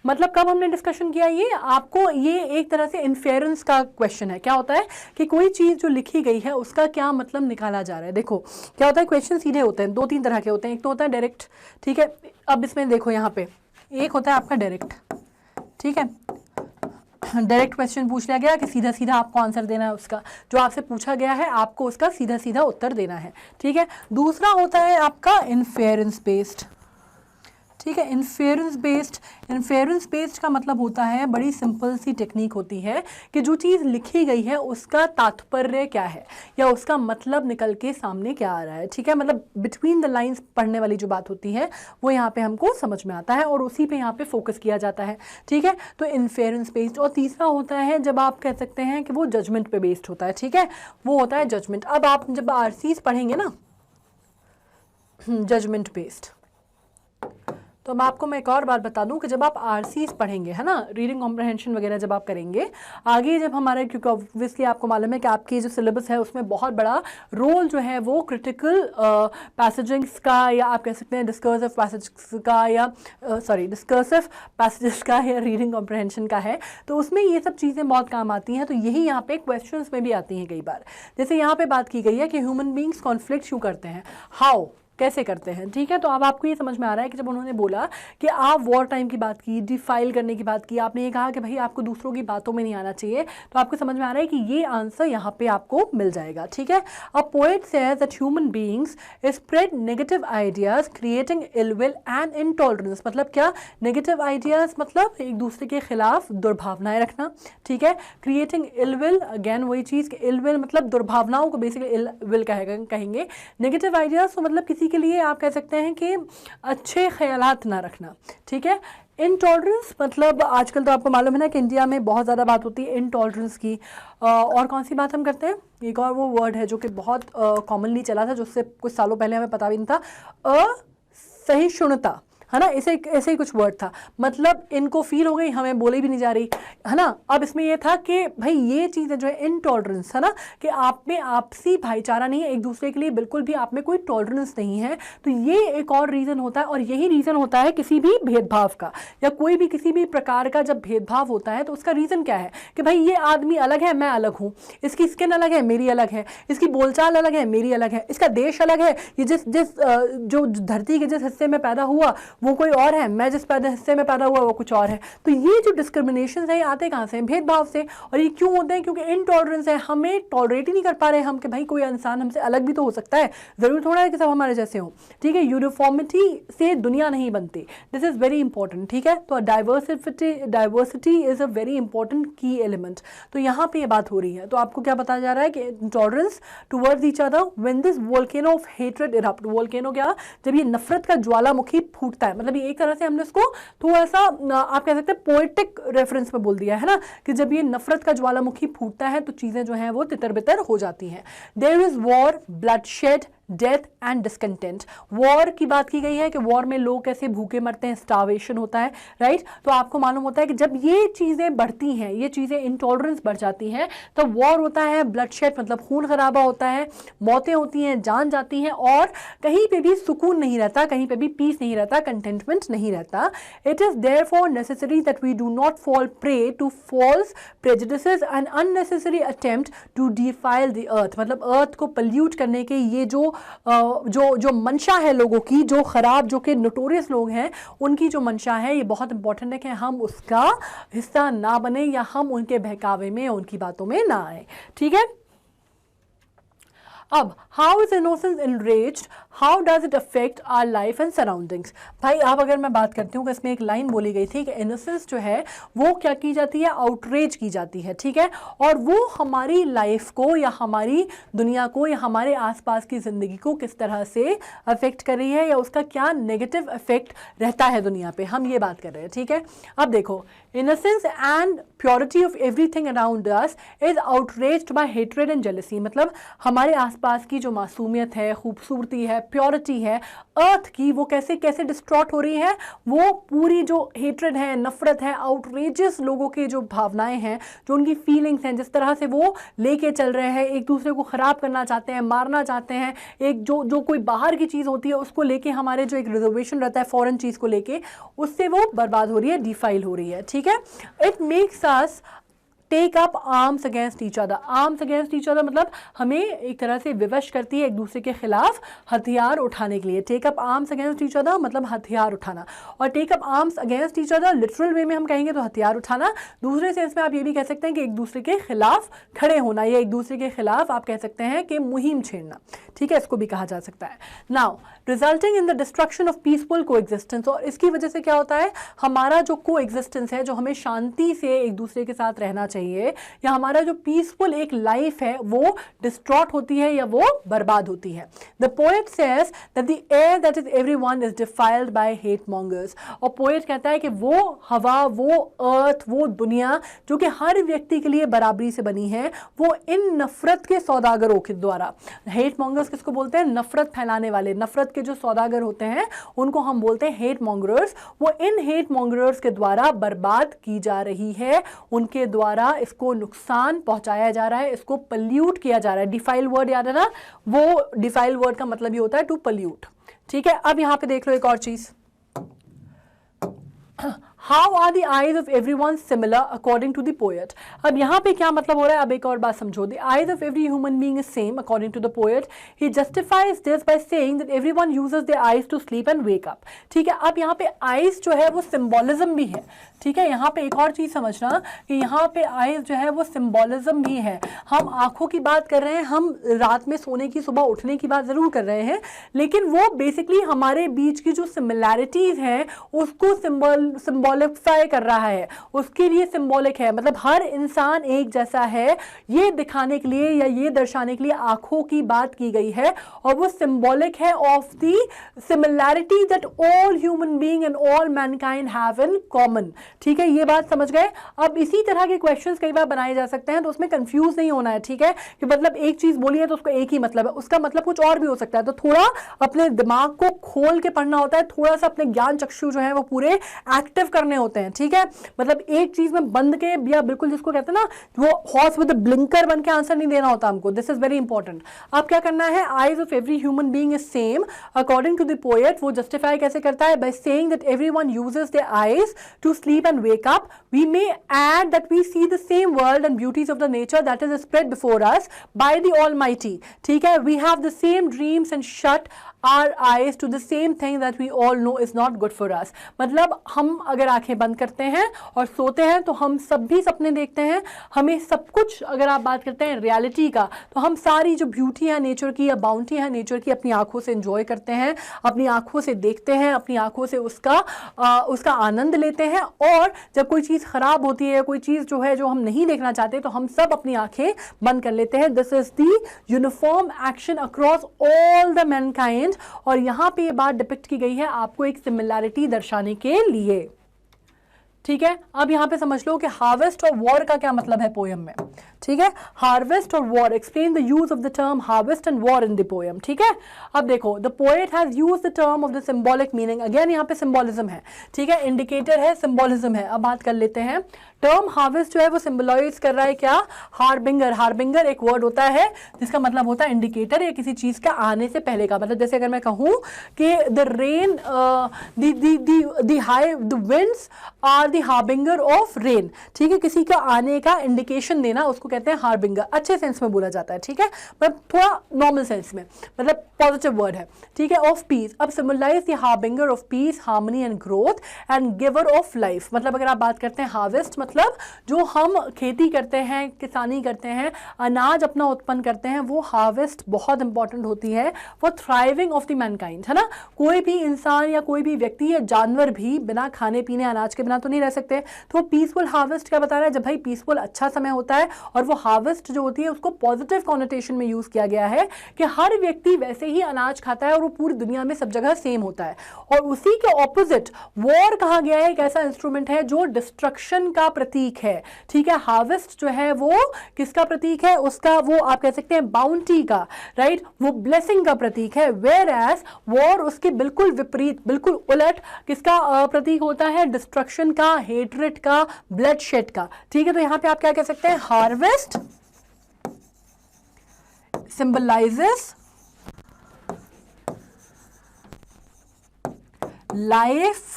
मतलब कब हमने डिस्कशन किया, ये आपको ये एक तरह से इन्फेरेंस का क्वेश्चन है। क्या होता है कि कोई चीज़ जो लिखी गई है उसका क्या मतलब निकाला जा रहा है। देखो क्या होता है, क्वेश्चन सीधे होते हैं, 2-3 तरह के होते हैं। एक तो होता है डायरेक्ट, ठीक है। अब इसमें देखो यहाँ पे एक होता है आपका डायरेक्ट, ठीक है। डायरेक्ट क्वेश्चन पूछ लिया गया कि सीधा सीधा आपको आंसर देना है, उसका जो आपसे पूछा गया है आपको उसका सीधा सीधा उत्तर देना है, ठीक है। दूसरा होता है आपका इन्फेरेंस बेस्ड, ठीक है। इन्फेरेंस बेस्ड का मतलब होता है, बड़ी सिंपल सी टेक्निक होती है कि जो चीज़ लिखी गई है उसका तात्पर्य क्या है या उसका मतलब निकल के सामने क्या आ रहा है, ठीक है। मतलब बिटवीन द लाइंस पढ़ने वाली जो बात होती है वो यहाँ पे हमको समझ में आता है और उसी पे यहाँ पे फोकस किया जाता है, ठीक है। तो इन्फेरेंस बेस्ड। और तीसरा होता है जब आप कह सकते हैं कि वो जजमेंट पे बेस्ड होता है, ठीक है, वो होता है जजमेंट। अब आप जब आरसीज पढ़ेंगे ना, जजमेंट बेस्ड, तो मैं एक और बात बता दूं कि जब आप आरसीज पढ़ेंगे, है ना, रीडिंग कॉम्प्रहेंशन वगैरह जब आप करेंगे आगे, जब हमारे, क्योंकि ऑब्वियसली आपको मालूम है कि आपकी जो सिलेबस है उसमें बहुत बड़ा रोल जो है वो क्रिटिकल पैसेजिंग्स का, या आप कह सकते हैं डिस्कर्सिव पैसेज का, या डिस्कर्सिव पैसेजेस का, या रीडिंग कॉम्प्रहेंशन का है, तो उसमें ये सब चीज़ें बहुत काम आती हैं। तो यही यहाँ पे क्वेश्चन में भी आती हैं कई बार। जैसे यहाँ पे बात की गई है कि ह्यूमन बींग्स कॉन्फ्लिक्ट क्यों करते हैं, हाउ, कैसे करते हैं, ठीक है। तो अब आपको ये समझ में आ रहा है कि जब उन्होंने बोला कि आप वॉर टाइम की बात की, डिफाइल करने की बात की, आपने ये कहा कि भाई आपको दूसरों की बातों में नहीं आना चाहिए, तो आपको समझ में आ रहा है कि ये आंसर यहाँ पे आपको मिल जाएगा, ठीक है। A poet says that human beings spread negative ideas creating ill will and intolerance. मतलब क्या, नेगेटिव आइडियाज मतलब एक दूसरे के खिलाफ दुर्भावनाएं रखना, ठीक है। क्रिएटिंग इल विल, अगेन वही चीज़ कि इल विल मतलब दुर्भावनाओं को बेसिकली इल विल कहेंगे। नेगेटिव आइडियाज तो मतलब किसी व्यक्ति के लिए आप कह सकते हैं कि अच्छे ख्यालात ना रखना, ठीक है। इंटॉलरेंस मतलब आजकल तो आपको मालूम है ना कि इंडिया में बहुत ज़्यादा बात होती है इंटॉलरेंस की। और कौन सी बात हम करते हैं, एक और वो वर्ड है जो कि बहुत कॉमनली चला था, जिससे कुछ सालों पहले हमें पता भी नहीं था, असहिष्णुता, है ना। ऐसे ही कुछ वर्ड था, मतलब इनको फील हो गई, हमें बोली भी नहीं जा रही, है ना। अब इसमें ये था कि भाई ये चीज़ें जो है इनटॉलरेंस, है ना, कि आप में आपसी भाईचारा नहीं है, एक दूसरे के लिए बिल्कुल भी आप में कोई टॉलरेंस नहीं है। तो ये एक और रीज़न होता है, और यही रीज़न होता है किसी भी भेदभाव का, या कोई भी किसी भी प्रकार का जब भेदभाव होता है तो उसका रीज़न क्या है कि भाई ये आदमी अलग है, मैं अलग हूँ, इसकी स्किन अलग है, मेरी अलग है, इसकी बोलचाल अलग है, मेरी अलग है, इसका देश अलग है, ये जो धरती के जिस हिस्से में पैदा हुआ वो कोई और है, मैं जिस हिस्से में पैदा हुआ वो कुछ और है। तो ये जो डिस्क्रिमिनेशन है आते कहाँ से, भेदभाव से। और ये क्यों होते हैं, क्योंकि इनटॉलरेंस है, हमें टॉलरेट ही नहीं कर पा रहे हम कि भाई कोई इंसान हमसे अलग भी तो हो सकता है, जरूर थोड़ा है कि सब हमारे जैसे हो, ठीक है। यूनिफॉर्मिटी से दुनिया नहीं बनती, दिस इज वेरी इंपॉर्टेंट, ठीक है। तो diversity is a very important की एलिमेंट। तो यहाँ पे ये बात हो रही है, तो आपको क्या बताया जा रहा है कि intolerance towards each other when this volcano of hatred erupt. Volcano क्या, जब ये नफरत का ज्वालामुखी फूटता है, मतलब एक तरह से हमने इसको थोड़ा सा आप कह सकते हैं पोएटिक रेफरेंस में बोल दिया है ना, कि जब ये नफरत का ज्वालामुखी फूटता है तो चीजें जो हैं वो तितर बितर हो जाती हैं। There is war, bloodshed, death and discontent. War की बात की गई है कि वॉर में लोग कैसे भूखे मरते हैं, स्टार्वेशन होता है, राइट। तो आपको मालूम होता है कि जब ये चीज़ें बढ़ती हैं, ये चीज़ें इंटॉलरेंस बढ़ जाती हैं, तो वॉर होता है, ब्लडशेड मतलब खून खराबा होता है, मौतें होती हैं, जान जाती हैं, और कहीं पे भी सुकून नहीं रहता, कहीं पे भी पीस नहीं रहता, कंटेंटमेंट नहीं रहता। It is therefore necessary that we do not fall prey to false prejudices and unnecessary attempt to defile the earth. मतलब अर्थ को पल्यूट करने के ये जो मंशा है लोगों की, जो खराब, जो कि नोटोरियस लोग हैं, उनकी जो मंशा है, ये बहुत इंपॉर्टेंट है कि हम उसका हिस्सा ना बने, या हम उनके बहकावे में, उनकी बातों में ना आए, ठीक है। अब how is innocence enraged, how does it affect our life and surroundings. भाई अब अगर मैं बात करती हूँ कि इसमें एक लाइन बोली गई थी कि इनोसेंस जो है वो क्या की जाती है, आउटरेज की जाती है, ठीक है। और वो हमारी लाइफ को, या हमारी दुनिया को, या हमारे आसपास की ज़िंदगी को किस तरह से अफेक्ट कर रही है, या उसका क्या नेगेटिव इफेक्ट रहता है दुनिया पे, हम ये बात कर रहे हैं, ठीक है। अब देखो, innocence and purity of everything around us is outraged by hatred and jealousy. मतलब हमारे आसपास की जो मासूमियत है, खूबसूरती है, प्योरिटी है अर्थ की, वो कैसे कैसे डिस्ट्रॉट हो रही है, वो पूरी जो हेट्रेड है, नफरत है, आउटरेजियस लोगों के जो भावनाएं हैं, जो उनकी फीलिंग्स हैं, जिस तरह से वो लेके चल रहे हैं, एक दूसरे को खराब करना चाहते हैं, मारना चाहते हैं, एक जो कोई बाहर की चीज़ होती है उसको लेके, हमारे जो एक रिजर्वेशन रहता है फॉरेन चीज़ को लेके, उससे वो बर्बाद हो रही है, डिफाइल हो रही है, ठीक है। It makes us take up arms against each other. Arms against each other मतलब हमें एक तरह से विवश करती है एक दूसरे के खिलाफ हथियार उठाने के लिए। Take up arms against each other मतलब हथियार उठाना, और take up arms against each other literal way में हम कहेंगे तो हथियार उठाना, दूसरे सेंस में आप ये भी कह सकते हैं कि एक दूसरे के खिलाफ खड़े होना, या एक दूसरे के खिलाफ आप कह सकते हैं कि मुहिम छेड़ना, ठीक है, इसको भी कहा जा सकता है। Now resulting in the destruction of peaceful को एग्जिस्टेंस, और इसकी वजह से क्या होता है, हमारा जो को एग्जिस्टेंस है, जो हमें शांति से एक दूसरे के साथ रहना चाहिए, या हमारा जो पीसफुल एक लाइफ है, वो डिस्ट्रॉट होती है, या वो बर्बाद होती है। The poet says that the air that is everyone is defiled by hate mongers. और पोएट कहता है कि वो हवा, वो अर्थ, वो दुनिया जो कि हर व्यक्ति के लिए बराबरी से बनी है, वो इन नफरत के सौदागरों के द्वारा, हेट मॉन्गर्स किसको बोलते हैं, नफरत फैलाने वाले, नफरत के जो सौदागर होते हैं उनको हम बोलते हैं हेट मॉन्गरर्स, वो इन हेट मॉन्गरर्स के द्वारा बर्बाद की जा रही है, उनके द्वारा इसको नुकसान पहुंचाया जा रहा है, इसको पल्यूट किया जा रहा है। डिफाइल वर्ड याद है ना, वो डिफाइल वर्ड का मतलब ये होता है टू पल्यूट, ठीक है। अब यहां पे देख लो एक और चीज, how are the eyes of everyone similar according to the poet. अब यहाँ पे क्या मतलब हो रहा है, अब एक और बात समझो। The eyes of every human being is same according to the poet. He justifies this by saying that everyone uses their eyes to sleep and wake up, ठीक है। अब यहाँ पे आईज जो है वो सिंबोलिज्म भी है, ठीक है। यहाँ पे एक और चीज समझना कि यहाँ पे आईज जो है वो सिंबोलिज्म भी है। हम आंखों की बात कर रहे हैं, हम रात में सोने की, सुबह उठने की बात जरूर कर रहे हैं, लेकिन वो बेसिकली हमारे बीच की जो सिमिलैरिटीज हैं उसको सिंबल सिंबॉलिफाई कर रहा है, उसके लिए सिंबॉलिक है, मतलब हर इंसान एक जैसा है, ये दिखाने के लिए या ये दर्शाने के लिए आंखों की बात की गई है, और वो सिंबॉलिक है of the similarity that all human being and all Mankind have in common. ठीक है, ये बात समझ गए। अब इसी तरह के क्वेश्चंस कई बार बनाए जा सकते हैं, तो उसमें कंफ्यूज नहीं होना है, ठीक है, कि मतलब एक चीज बोली है तो उसको एक ही मतलब है, उसका मतलब कुछ और भी हो सकता है, तो थोड़ा अपने दिमाग को खोल के पढ़ना होता है, थोड़ा सा अपने ज्ञान चक्षु जो है वो पूरे एक्टिव करने होते हैं। ठीक है, मतलब एक चीज में बंद के या बिल्कुल जिसको कहते हैं ना वो हॉर्स विद ब्लिंकर बन के आंसर नहीं देना होता हमको, दिस इज वेरी इंपॉर्टेंट। अब क्या करना है, eyes of every human being is same according to the poet. वो जस्टिफाई कैसे करता है, by saying that everyone uses their eyes to sleep and wake up, we may add that we see the same world and beauties of the nature that is spread before us by the almighty. ठीक है, we have the same dreams and shut our eyes to the same thing that we all know is not good for us। मतलब हम अगर आंखें बंद करते हैं और सोते हैं तो हम सब भी सपने देखते हैं, हमें सब कुछ, अगर आप बात करते हैं रियलिटी का, तो हम सारी जो ब्यूटी है नेचर की या बाउंटी है नेचर की अपनी आंखों से एंजॉय करते हैं, अपनी आंखों से देखते हैं, अपनी आंखों से उसका आनंद लेते हैं। और जब कोई चीज़ खराब होती है, कोई चीज़ जो है जो हम नहीं देखना चाहते, तो हम सब अपनी आंखें बंद कर लेते हैं। This is the uniform action across all the Mankind. और यहां पे ये बात डिपिक्ट की गई है आपको एक सिमिलैरिटी दर्शाने के लिए। ठीक है, अब यहां पे समझ लो कि हार्वेस्ट और वॉर का क्या मतलब है पोएम में। ठीक है, हार्वेस्ट और war, explain the use of the term harvest and war in the poem. ठीक है, अब देखो the poet has used the term of the symbolic meaning, again यहां पे सिंबॉलिज्म है। ठीक है, इंडिकेटर है, सिंबॉलिज्म है। अब बात कर लेते हैं, टर्म हार्वेस्ट जो है वो सिंबलाइज कर रहा है क्या, हार्बिंगर। हार्बिंगर एक वर्ड होता है जिसका मतलब होता है इंडिकेटर या किसी चीज का आने से पहले का। मतलब जैसे अगर मैं कहूं कि the rain the winds are the harbinger of rain. ठीक है, किसी का आने का इंडिकेशन देना उसको कहते हैं हार्बिंगर, अच्छे सेंस में बोला जाता है। ठीक है, मतलब थोड़ा नॉर्मल सेंस में, मतलब पॉजिटिव वर्ड है। ठीक है, ऑफ पीस, अब symbolise the harbinger of peace, harmony and growth and giver of life. मतलब अगर आप बात करते हैं हार्वेस्ट, मतलब जो हम खेती करते हैं, किसानी करते हैं, अनाज अपना उत्पन्न करते हैं, वो हार्वेस्ट बहुत इंपॉर्टेंट होती है for thriving of the Mankind, है ना। कोई भी इंसान या कोई भी व्यक्ति या जानवर भी बिना खाने पीने अनाज के बिना तो नहीं रह सकते। तो पीसफुल हार्वेस्ट क्या बता रहा है, जब भाई पीसफुल अच्छा समय होता है, और वो हार्वेस्ट जो होती है उसको पॉजिटिव कॉनोटेशन में यूज किया गया है कि हर व्यक्ति वैसे ही अनाज खाता है और वो पूरी दुनिया में सब जगह सेम होता है। और उसी के ऑपोजिट वॉर कहा गया है, एक ऐसा इंस्ट्रूमेंट है जो डिस्ट्रक्शन का प्रतीक है। ठीक है, हार्वेस्ट जो है वो किसका प्रतीक है, उसका वो आप कह सकते हैं बाउंटी का, राइट, वो ब्लेसिंग का प्रतीक है। वेयर एज वॉर उसके बिल्कुल विपरीत, बिल्कुल उलट किसका प्रतीक होता है, डिस्ट्रक्शन का, हेट्रेड का, ब्लडशेड का। ठीक है, तो यहां पे आप क्या कह सकते हैं, harvest symbolizes life,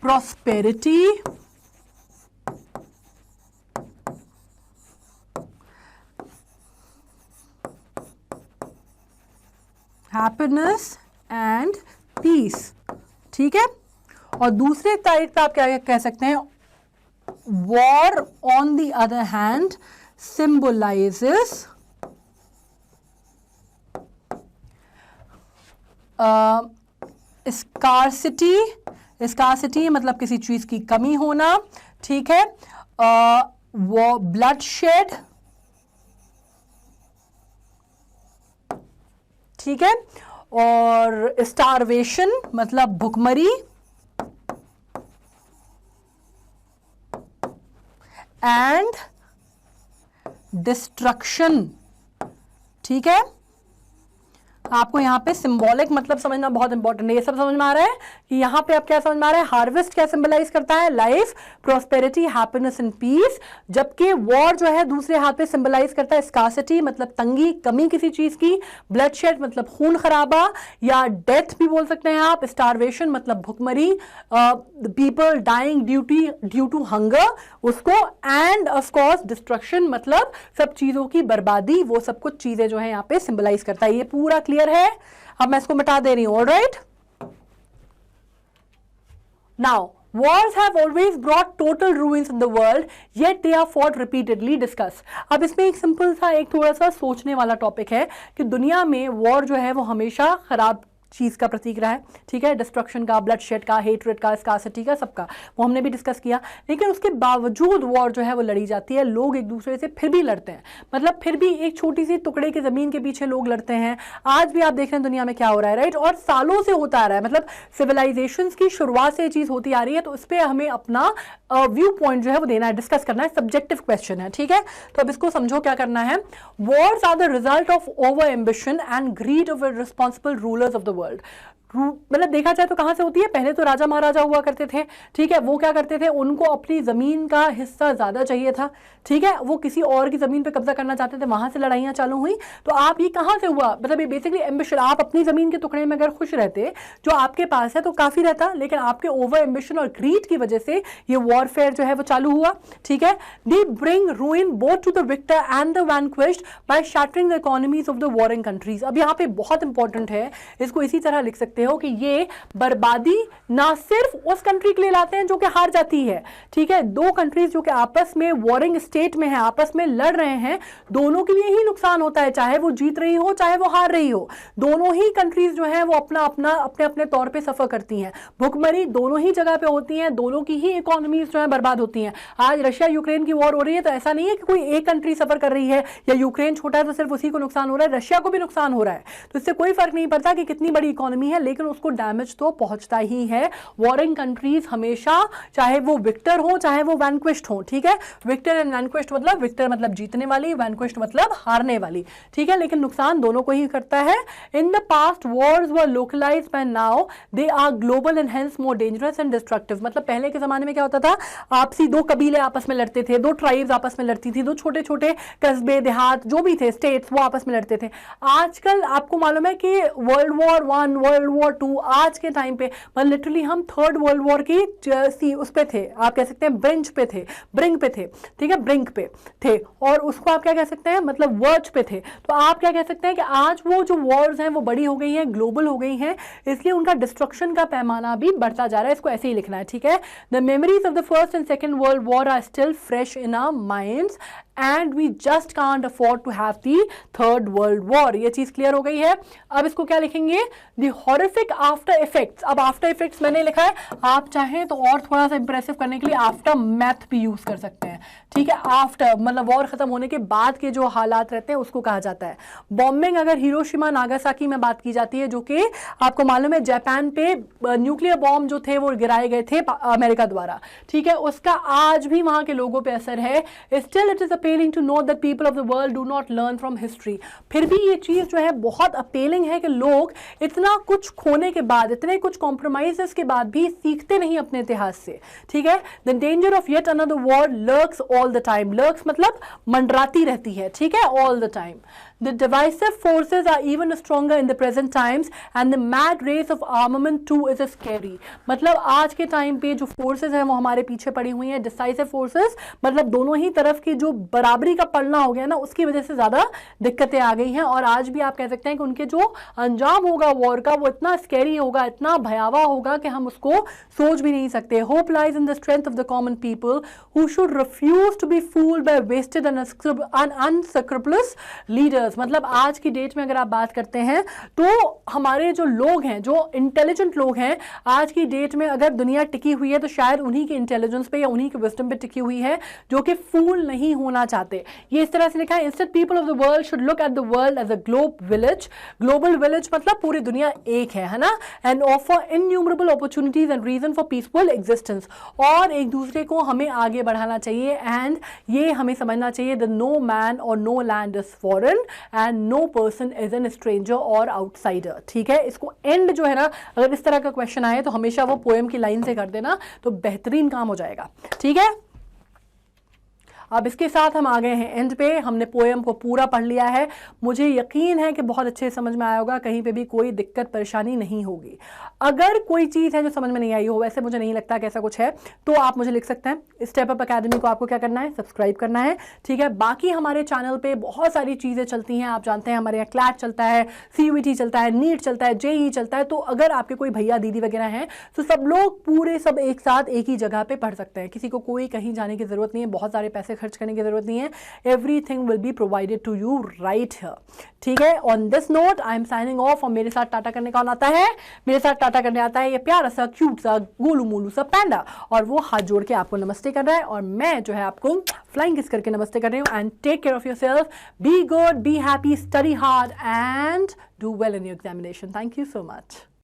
prosperity, happiness and peace। ठीक है, और दूसरे साइड पे आप क्या कह सकते हैं, war on the other hand symbolizes scarcity। scarcity मतलब किसी चीज की कमी होना। ठीक है, वो bloodshed। ठीक है, और starvation मतलब भुखमरी, एंड डिस्ट्रक्शन। ठीक है, आपको यहां पे सिंबॉलिक मतलब समझना बहुत इंपॉर्टेंट है। ये सब समझ में आ रहा है कि यहां पे आप क्या समझ में आ रहा है, हार्वेस्ट क्या सिंबलाइज करता है, life, prosperity, happiness and peace. जबकि वॉर जो है दूसरे हाथ पे सिंबलाइज करता है स्कार्सिटी मतलब तंगी, कमी किसी चीज की, ब्लडशेड मतलब खून खराबा या डेथ भी बोल सकते हैं आप, स्टारवेशन मतलब भुखमरी, people dying due to hunger उसको, एंड ऑफ कोर्स डिस्ट्रक्शन मतलब सब चीजों की बर्बादी। वो सब कुछ चीजें जो है यहाँ पे सिंबलाइज करता है। ये पूरा क्लियर है, अब मैं इसको मिटा दे रही हूं। Alright, now wars have always brought total ruins in the world, yet they are fought repeatedly। discuss। अब इसमें एक सिंपल सा, एक थोड़ा सा सोचने वाला टॉपिक है कि दुनिया में वॉर जो है वो हमेशा खराब चीज़ का प्रतीक रहा है, ठीक है, डिस्ट्रक्शन का, ब्लड शेड का, हेटरेड का, स्कार्सिटी का, सबका, वो हमने भी डिस्कस किया। लेकिन उसके बावजूद वॉर जो है वो लड़ी जाती है, लोग एक दूसरे से फिर भी लड़ते हैं, मतलब फिर भी एक छोटी सी टुकड़े की ज़मीन के पीछे लोग लड़ते हैं। आज भी आप देख रहे हैं दुनिया में क्या हो रहा है, राइट, और सालों से होता आ रहा है, मतलब सिविलाइजेशंस की शुरुआत से ये चीज़ होती आ रही है। तो इस पर हमें अपना व्यू पॉइंट जो है वो देना है, डिस्कस करना है, सब्जेक्टिव क्वेश्चन है, ठीक है। तो अब इसको समझो क्या करना है। Wars are the result of over ambition and greed of responsible rulers of the world. मतलब देखा जाए तो कहाँ से होती है, पहले तो राजा महाराजा हुआ करते थे, ठीक है, वो क्या करते थे, उनको अपनी ज़मीन का हिस्सा ज़्यादा चाहिए था, ठीक है, वो किसी और की ज़मीन पे कब्जा करना चाहते थे, वहाँ से लड़ाइयाँ चालू हुई। तो आप ये कहाँ से हुआ, मतलब ये बेसिकली एम्बिशन, आप अपनी ज़मीन के टुकड़े में अगर खुश रहते जो आपके पास है तो काफ़ी रहता, लेकिन आपके ओवर एम्बिशन और ग्रीड की वजह से ये वॉरफेयर जो है वो चालू हुआ, ठीक है। They bring ruin both to the victor and the vanquished by shattering the economies of the warring countries. अब यहाँ पे बहुत इंपॉर्टेंट है, इसको इसी तरह लिख सकते हो कि ये बर्बादी ना सिर्फ उस कंट्री के लिए लाते हैं जो कि हार जाती है, ठीक है, दो कंट्रीज जो कि आपस में वॉरिंग स्टेट में है, आपस में लड़ रहे हैं, दोनों के लिए ही नुकसान होता है, चाहे वो जीत रही हो चाहे वो हार रही हो, दोनों ही कंट्रीज जो है वो अपना अपना अपने अपने तौर पे सफर करती हैं, भुखमरी दोनों ही जगह पे होती है, दोनों की ही इकोनॉमीज जो है बर्बाद होती हैं। आज रशिया यूक्रेन की वॉर हो रही है तो ऐसा नहीं है कि कोई एक कंट्री सफर कर रही है या यूक्रेन छोटा है तो सिर्फ उसी को नुकसान हो रहा है, रशिया को भी नुकसान हो रहा है। तो इससे कोई फर्क नहीं पड़ता कि कितनी बड़ी इकोनॉमी है, लेकिन उसको डैमेज तो पहुंचता ही है। वॉरिंग कंट्रीज हमेशा, चाहे वो विक्टर हो चाहे वो वैनक्विश्ड हो, ठीक है, विक्टर एंड वैनक्विश्ड मतलब विक्टर मतलब जीतने वाली, वैनक्विश्ड मतलब हारने वाली, ठीक है, लेकिन नुकसान दोनों को ही करता है। In the past wars were localised, by now they are global and hence more dangerous and destructive. मतलब पहले के जमाने में क्या होता था, आपसी दो कबीले आपस में लड़ते थे, दो ट्राइब्स आपस में लड़ती थी, दो छोटे छोटे कस्बे देहात जो भी थे स्टेट्स वो आपस में लड़ते थे। आजकल आपको मालूम है कि वर्ल्ड वॉर 1, वर्ल्ड वॉर 2, आज के टाइम पे लिटरली हम थर्ड वर्ल्ड वॉर की उस पे थे, आप कह सकते हैं ब्रिंच पे थे, ब्रिंक पे थे, ठीक है, ब्रिंक पे थे, और उसको आप क्या कह सकते हैं, मतलब वर्ज पे थे। तो आप क्या कह सकते हैं कि आज वो जो वॉर्स हैं वो बड़ी हो गई हैं, ग्लोबल हो गई हैं, इसलिए उनका डिस्ट्रक्शन का पैमाना भी बढ़ता जा रहा है। इसको ऐसे ही लिखना है, ठीक है। The memories of the first and second world war are still fresh in our minds and we just can't afford to have the third world war. ये चीज क्लियर हो गई है। अब इसको क्या लिखेंगे, द हॉरिफिक आफ्टर इफेक्ट्स। अब आफ्टर इफेक्ट्स मैंने लिखा है, आप चाहें तो और थोड़ा सा इंप्रेसिव करने के लिए आफ्टर मैथ भी यूज कर सकते हैं, ठीक है। आफ्टर मतलब वॉर खत्म होने के बाद के जो हालात रहते हैं उसको कहा जाता है। बॉम्बिंग अगर हिरोशिमा नागासाकी में बात की जाती है, जो कि आपको मालूम है जापान पे न्यूक्लियर बॉम्ब जो थे वो गिराए गए थे अमेरिका द्वारा, ठीक है, उसका आज भी वहां के लोगों पे असर है। Still it is appealing to note that people of the world do not learn from history। फिर भी ये चीज जो है बहुत अपीलिंग है कि लोग इतना कुछ खोने के बाद, इतने कुछ कॉम्प्रोमाइजेस के बाद भी सीखते नहीं अपने इतिहास से, ठीक है। The danger of yet another war lurks all the time. Lurks मतलब मंडराती रहती है, ठीक है, all the time. The divisive forces are even stronger in the present times and the mad race of armament too is scary। मतलब आज के time पे जो फोर्सेस हैं वो हमारे पीछे पड़ी हुई हैं, डिसाइसिव फोर्सेस, मतलब दोनों ही तरफ की जो बराबरी का पड़ना हो गया ना, उसकी वजह से ज़्यादा दिक्कतें आ गई हैं। और आज भी आप कह सकते हैं कि उनके जो अंजाम होगा वॉर का वो इतना स्कैरी होगा, इतना भयावह होगा कि हम उसको सोच भी नहीं सकते। Hope lies in the strength of the common people who should refuse to be fooled by wasted and unscrupulous leaders. मतलब आज की डेट में अगर आप बात करते हैं तो हमारे जो लोग हैं, जो इंटेलिजेंट लोग हैं आज की डेट में, अगर दुनिया टिकी हुई है तो शायद उन्हीं के इंटेलिजेंस पे या उन्हीं के विजडम पे टिकी हुई है, जो कि फूल नहीं होना चाहते। ये इस तरह से लिखा है, instead people of the world should look at the world as a global village. Global village मतलब पूरी दुनिया एक है ना, and offer innumerable opportunities and reason for peaceful existence. और एक दूसरे को हमें आगे बढ़ाना चाहिए, एंड ये हमें समझना चाहिए द नो मैन और no land is foreign and no person is an stranger और आउटसाइडर, ठीक है। इसको एंड जो है ना, अगर इस तरह का क्वेश्चन आए तो हमेशा वो पोएम की लाइन से कर देना तो बेहतरीन काम हो जाएगा, ठीक है। अब इसके साथ हम आ गए हैं एंड पे, हमने पोएम को पूरा पढ़ लिया है। मुझे यकीन है कि बहुत अच्छे समझ में आया होगा, कहीं पे भी कोई दिक्कत परेशानी नहीं होगी। अगर कोई चीज़ है जो समझ में नहीं आई हो, वैसे मुझे नहीं लगता कि ऐसा कुछ है, तो आप मुझे लिख सकते हैं। स्टेप अप अकेडमी को आपको क्या करना है, सब्सक्राइब करना है, ठीक है। बाकी हमारे चैनल पे बहुत सारी चीज़ें चलती हैं, आप जानते हैं हमारे यहाँ क्लैट चलता है, CUET चलता है, नीट चलता है, JEE चलता है। तो अगर आपके कोई भैया दीदी वगैरह हैं तो सब लोग पूरे सब एक साथ एक ही जगह पे पढ़ सकते हैं, किसी को कोई कहीं जाने की ज़रूरत नहीं है, बहुत सारे पैसे खर्च करने की जरूरत नहीं है, everything will be provided to you right here. ठीक है, on this note I am signing off. और मेरे साथ टाटा करने कौन आता है? मेरे साथ टाटा करने आता है ये प्यारा सा क्यूट सा गोलू मोलू सा पैंडा, और वो हाथ जोड़ के आपको नमस्ते कर रहा है, और मैं जो है आपको फ्लाइंग किस करके नमस्ते कर रही हूँ। And take care of yourself, be good, be happy, study hard and do well in your examination. Thank you so much.